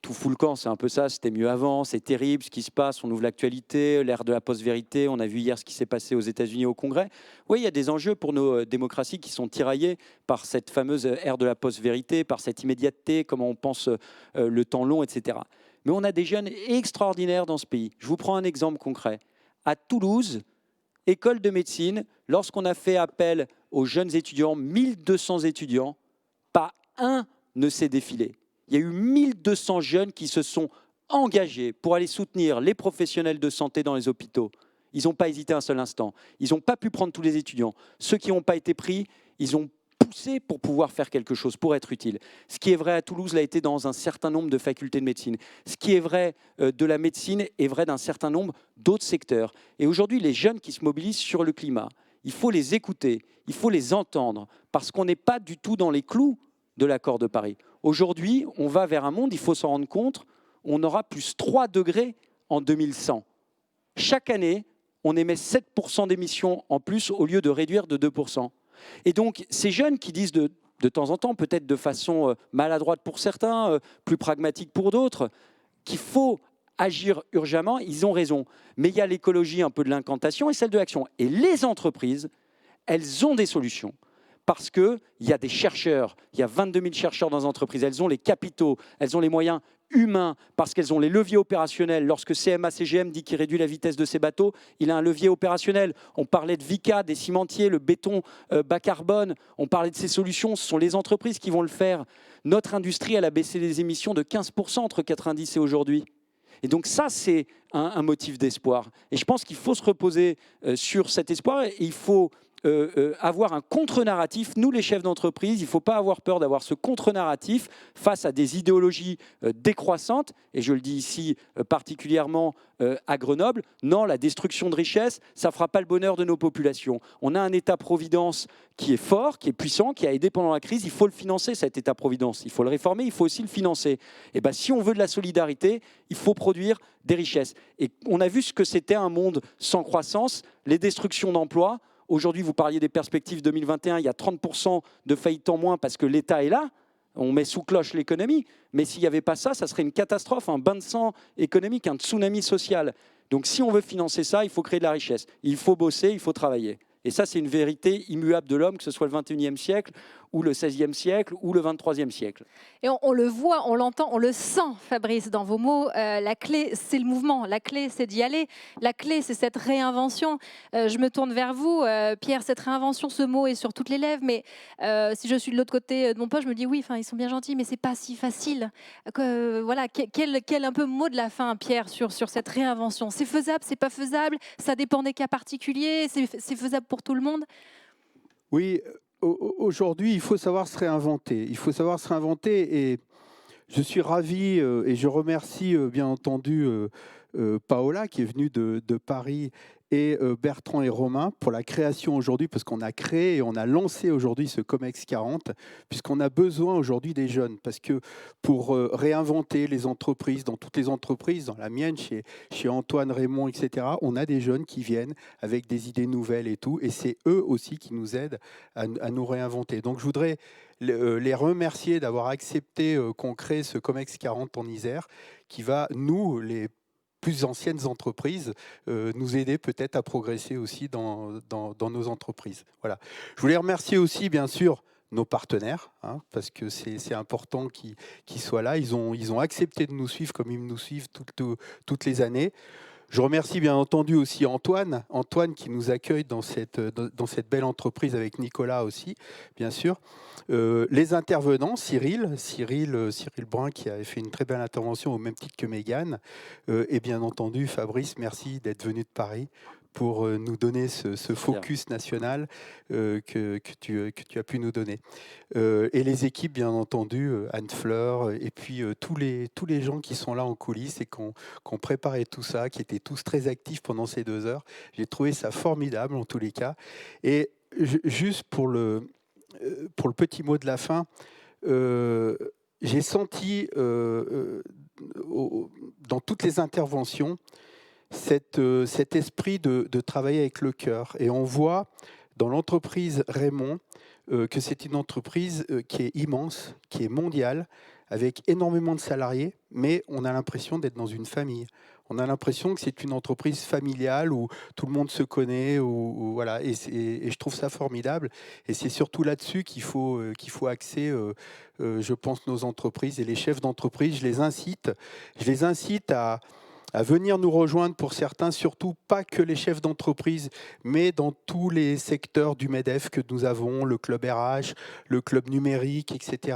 tout fout le camp, c'est un peu ça, c'était mieux avant, c'est terrible ce qui se passe, on ouvre l'actualité, l'ère de la post-vérité, on a vu hier ce qui s'est passé aux États-Unis au Congrès. Oui, il y a des enjeux pour nos démocraties qui sont tiraillés par cette fameuse ère de la post-vérité, par cette immédiateté, comment on pense le temps long, etc. Mais on a des jeunes extraordinaires dans ce pays. Je vous prends un exemple concret. À Toulouse, école de médecine, lorsqu'on a fait appel aux jeunes étudiants, 1200 étudiants, pas un ne s'est défilé. Il y a eu 1200 jeunes qui se sont engagés pour aller soutenir les professionnels de santé dans les hôpitaux. Ils n'ont pas hésité un seul instant. Ils n'ont pas pu prendre tous les étudiants. Ceux qui n'ont pas été pris, ils ont poussé pour pouvoir faire quelque chose, pour être utile. Ce qui est vrai à Toulouse l'a été dans un certain nombre de facultés de médecine. Ce qui est vrai de la médecine est vrai d'un certain nombre d'autres secteurs. Et aujourd'hui, les jeunes qui se mobilisent sur le climat, il faut les écouter, il faut les entendre, parce qu'on n'est pas du tout dans les clous de l'accord de Paris. Aujourd'hui, on va vers un monde, il faut s'en rendre compte, on aura plus 3 degrés en 2100. Chaque année, on émet 7% d'émissions en plus au lieu de réduire de 2%. Et donc, ces jeunes qui disent de temps en temps, peut-être de façon maladroite pour certains, plus pragmatique pour d'autres, qu'il faut agir urgemment, ils ont raison. Mais il y a l'écologie un peu de l'incantation et celle de l'action. Et les entreprises, elles ont des solutions. Parce qu'il y a des chercheurs, il y a 22 000 chercheurs dans les entreprises, elles ont les capitaux, elles ont les moyens humains, parce qu'elles ont les leviers opérationnels. Lorsque CMA-CGM dit qu'il réduit la vitesse de ses bateaux, il a un levier opérationnel. On parlait de Vicat, des cimentiers, le béton bas carbone, on parlait de ces solutions, ce sont les entreprises qui vont le faire. Notre industrie, elle a baissé les émissions de 15% entre 90 et aujourd'hui. Et donc ça, c'est un motif d'espoir. Et je pense qu'il faut se reposer sur cet espoir et il faut avoir un contre-narratif. Nous, les chefs d'entreprise, il ne faut pas avoir peur d'avoir ce contre-narratif face à des idéologies décroissantes. Et je le dis ici particulièrement à Grenoble. Non, la destruction de richesses, ça ne fera pas le bonheur de nos populations. On a un État-providence qui est fort, qui est puissant, qui a aidé pendant la crise. Il faut le financer, cet État-providence. Il faut le réformer, il faut aussi le financer. Et ben, si on veut de la solidarité, il faut produire des richesses. Et on a vu ce que c'était un monde sans croissance, les destructions d'emplois. Aujourd'hui, vous parliez des perspectives 2021, il y a 30% de faillites en moins parce que l'État est là. On met sous cloche l'économie. Mais s'il n'y avait pas ça, ça serait une catastrophe, un bain de sang économique, un tsunami social. Donc si on veut financer ça, il faut créer de la richesse. Il faut bosser, il faut travailler. Et ça, c'est une vérité immuable de l'homme, que ce soit le 21e siècle, ou le 16e siècle, ou le 23e siècle. Et on le voit, on l'entend, on le sent, Fabrice, dans vos mots. La clé, c'est le mouvement. La clé, c'est d'y aller. La clé, c'est cette réinvention. Je me tourne vers vous, Pierre. Cette réinvention, ce mot est sur toutes les lèvres. Mais si je suis de l'autre côté de mon poste, je me dis oui, ils sont bien gentils, mais c'est pas si facile. Voilà, quel un peu mot de la fin, Pierre, sur cette réinvention. C'est faisable, c'est pas faisable. Ça dépend des cas particuliers. C'est faisable pour tout le monde. Oui. Aujourd'hui, il faut savoir se réinventer. Il faut savoir se réinventer et je suis ravi et je remercie bien entendu Paola qui est venue de Paris et Bertrand et Romain pour la création aujourd'hui, parce qu'on a créé et on a lancé aujourd'hui ce COMEX 40, puisqu'on a besoin aujourd'hui des jeunes, parce que pour réinventer les entreprises, dans toutes les entreprises, dans la mienne, chez Antoine, Raymond, etc., on a des jeunes qui viennent avec des idées nouvelles et tout, et c'est eux aussi qui nous aident à nous réinventer. Donc je voudrais les remercier d'avoir accepté qu'on crée ce COMEX 40 en Isère, qui va, nous, les plus anciennes entreprises, nous aider peut-être à progresser aussi dans nos entreprises. Voilà. Je voulais remercier aussi, bien sûr, nos partenaires, parce que c'est important qu'ils soient là. Ils ont accepté de nous suivre comme ils nous suivent toutes les années. Je remercie bien entendu aussi Antoine qui nous accueille dans cette belle entreprise avec Nicolas aussi, bien sûr. Les intervenants, Cyril Brun qui avait fait une très belle intervention au même titre que Mégane. Et bien entendu Fabrice, merci d'être venu de Paris pour nous donner ce focus national que tu as pu nous donner. Et les équipes, bien entendu, Anne Fleur, et puis tous les gens qui sont là en coulisses et qui ont préparé tout ça, qui étaient tous très actifs pendant ces 2 heures. J'ai trouvé ça formidable en tous les cas. Et juste pour le petit mot de la fin, j'ai senti dans toutes les interventions cet esprit de travailler avec le cœur. Et on voit dans l'entreprise Raymond que c'est une entreprise qui est immense, qui est mondiale, avec énormément de salariés, mais on a l'impression d'être dans une famille. On a l'impression que c'est une entreprise familiale où tout le monde se connaît, voilà, et je trouve ça formidable. Et c'est surtout là-dessus qu'il faut axer, je pense, nos entreprises et les chefs d'entreprise. Je les incite à venir nous rejoindre pour certains, surtout pas que les chefs d'entreprise, mais dans tous les secteurs du MEDEF que nous avons, le club RH, le club numérique, etc.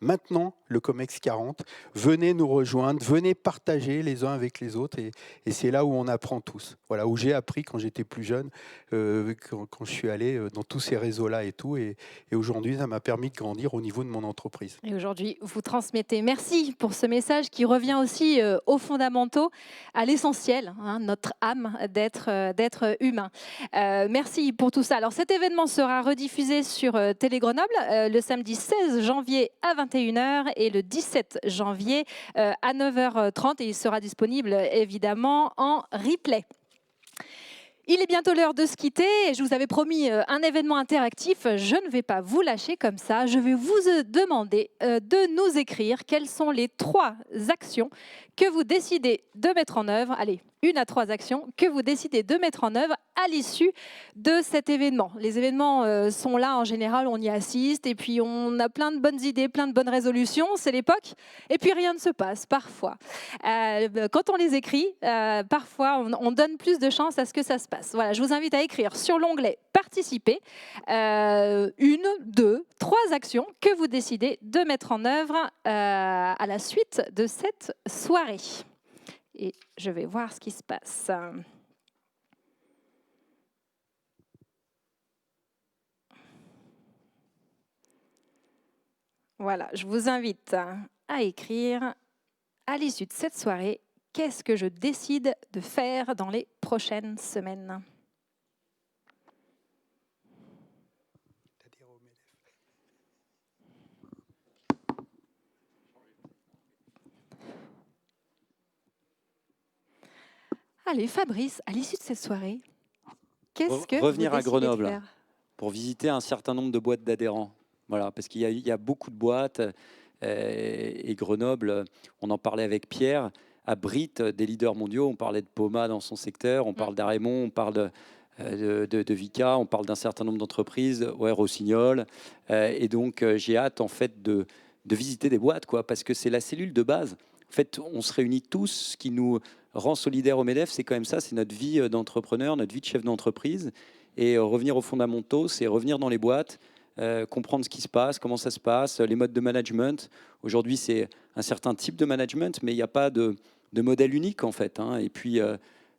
Maintenant, le COMEX 40, venez nous rejoindre, venez partager les uns avec les autres, et c'est là où on apprend tous. Voilà, où j'ai appris quand j'étais plus jeune, quand je suis allé dans tous ces réseaux-là et tout, et aujourd'hui, ça m'a permis de grandir au niveau de mon entreprise. Et aujourd'hui, vous transmettez. Merci pour ce message qui revient aussi aux fondamentaux, à l'essentiel, notre âme d'être humain. Merci pour tout ça. Alors cet événement sera rediffusé sur Télé Grenoble le samedi 16 janvier à 21h et le 17 janvier à 9h30 et il sera disponible évidemment en replay. Il est bientôt l'heure de se quitter et je vous avais promis un événement interactif. Je ne vais pas vous lâcher comme ça. Je vais vous demander de nous écrire quelles sont les 3 actions que vous décidez de mettre en œuvre. Allez, 1 à 3 actions que vous décidez de mettre en œuvre à l'issue de cet événement. Les événements sont là en général, on y assiste et puis on a plein de bonnes idées, plein de bonnes résolutions, c'est l'époque. Et puis rien ne se passe parfois. Quand on les écrit, parfois on donne plus de chance à ce que ça se passe. Voilà, je vous invite à écrire sur l'onglet Participer 1, 2, 3 actions que vous décidez de mettre en œuvre à la suite de cette soirée. Et je vais voir ce qui se passe. Voilà, je vous invite à écrire à l'issue de cette soirée, qu'est-ce que je décide de faire dans les prochaines semaines? Allez, Fabrice, à l'issue de cette soirée, qu'est-ce que revenir vous à décidez de Grenoble faire? pour visiter un certain nombre de boîtes d'adhérents. Voilà, parce qu'il y a beaucoup de boîtes et Grenoble, on en parlait avec Pierre, abrite des leaders mondiaux. On parlait de Poma dans son secteur, on parle d'Arémon, on parle de Vika, on parle d'un certain nombre d'entreprises, ouais, Rossignol. Et donc, j'ai hâte en fait de visiter des boîtes, quoi, parce que c'est la cellule de base. En fait, on se réunit tous. Ce qui nous rend solidaires au MEDEF, c'est quand même ça, c'est notre vie d'entrepreneur, notre vie de chef d'entreprise. Et revenir aux fondamentaux, c'est revenir dans les boîtes, comprendre ce qui se passe, comment ça se passe, les modes de management. Aujourd'hui, c'est un certain type de management, mais il n'y a pas de modèle unique, en fait. Hein. Et puis,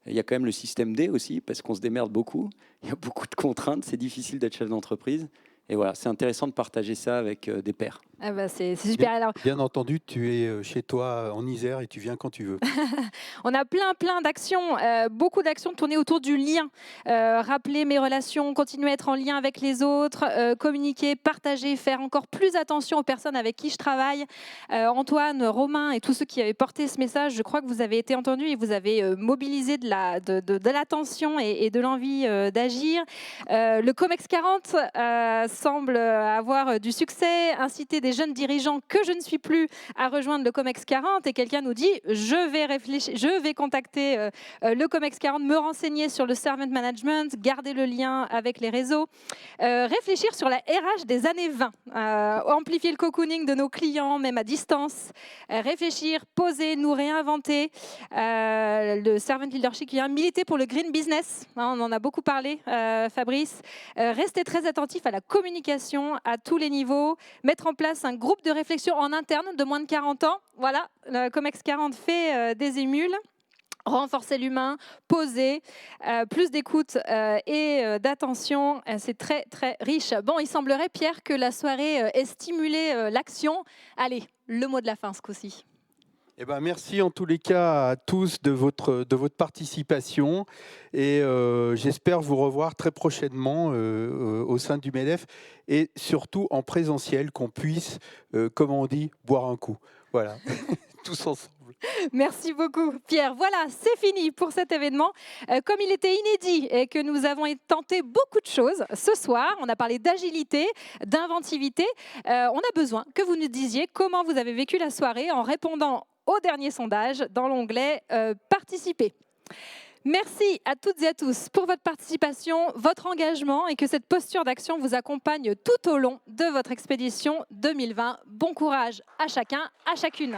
il y a quand même le système D aussi, parce qu'on se démerde beaucoup. Il y a beaucoup de contraintes, c'est difficile d'être chef d'entreprise. Et voilà, c'est intéressant de partager ça avec des pairs. Ah bah c'est super. Alors, Bien entendu, tu es chez toi en Isère et tu viens quand tu veux. on a plein d'actions, beaucoup d'actions tournées autour du lien. Rappeler mes relations, continuer à être en lien avec les autres, communiquer, partager, faire encore plus attention aux personnes avec qui je travaille. Antoine, Romain et tous ceux qui avaient porté ce message, je crois que vous avez été entendus et vous avez mobilisé de l'attention et de l'envie d'agir. Le COMEX 40 semble avoir du succès, inciter des jeunes dirigeants que je ne suis plus à rejoindre le COMEX 40 et quelqu'un nous dit je vais contacter le COMEX 40, me renseigner sur le servant management, garder le lien avec les réseaux, réfléchir sur la RH des années 20, amplifier le cocooning de nos clients même à distance, réfléchir, poser, nous réinventer, le servant leadership qui vient militer pour le green business, hein, on en a beaucoup parlé, Fabrice, rester très attentif à la communication à tous les niveaux, mettre en place un groupe de réflexion en interne de moins de 40 ans. Voilà, le COMEX 40 fait des émules. Renforcer l'humain, poser, plus d'écoute et d'attention, c'est très riche. Bon, il semblerait, Pierre, que la soirée ait stimulé l'action. Allez, le mot de la fin ce coup-ci. Eh ben, merci en tous les cas à tous de votre participation et j'espère vous revoir très prochainement au sein du MEDEF et surtout en présentiel, qu'on puisse, comme on dit, boire un coup. Voilà, tous ensemble. Merci beaucoup, Pierre. Voilà, c'est fini pour cet événement. Comme il était inédit et que nous avons tenté beaucoup de choses ce soir, on a parlé d'agilité, d'inventivité, on a besoin que vous nous disiez comment vous avez vécu la soirée en répondant au dernier sondage dans l'onglet Participer. Merci à toutes et à tous pour votre participation, votre engagement et que cette posture d'action vous accompagne tout au long de votre expédition 2020. Bon courage à chacun, à chacune.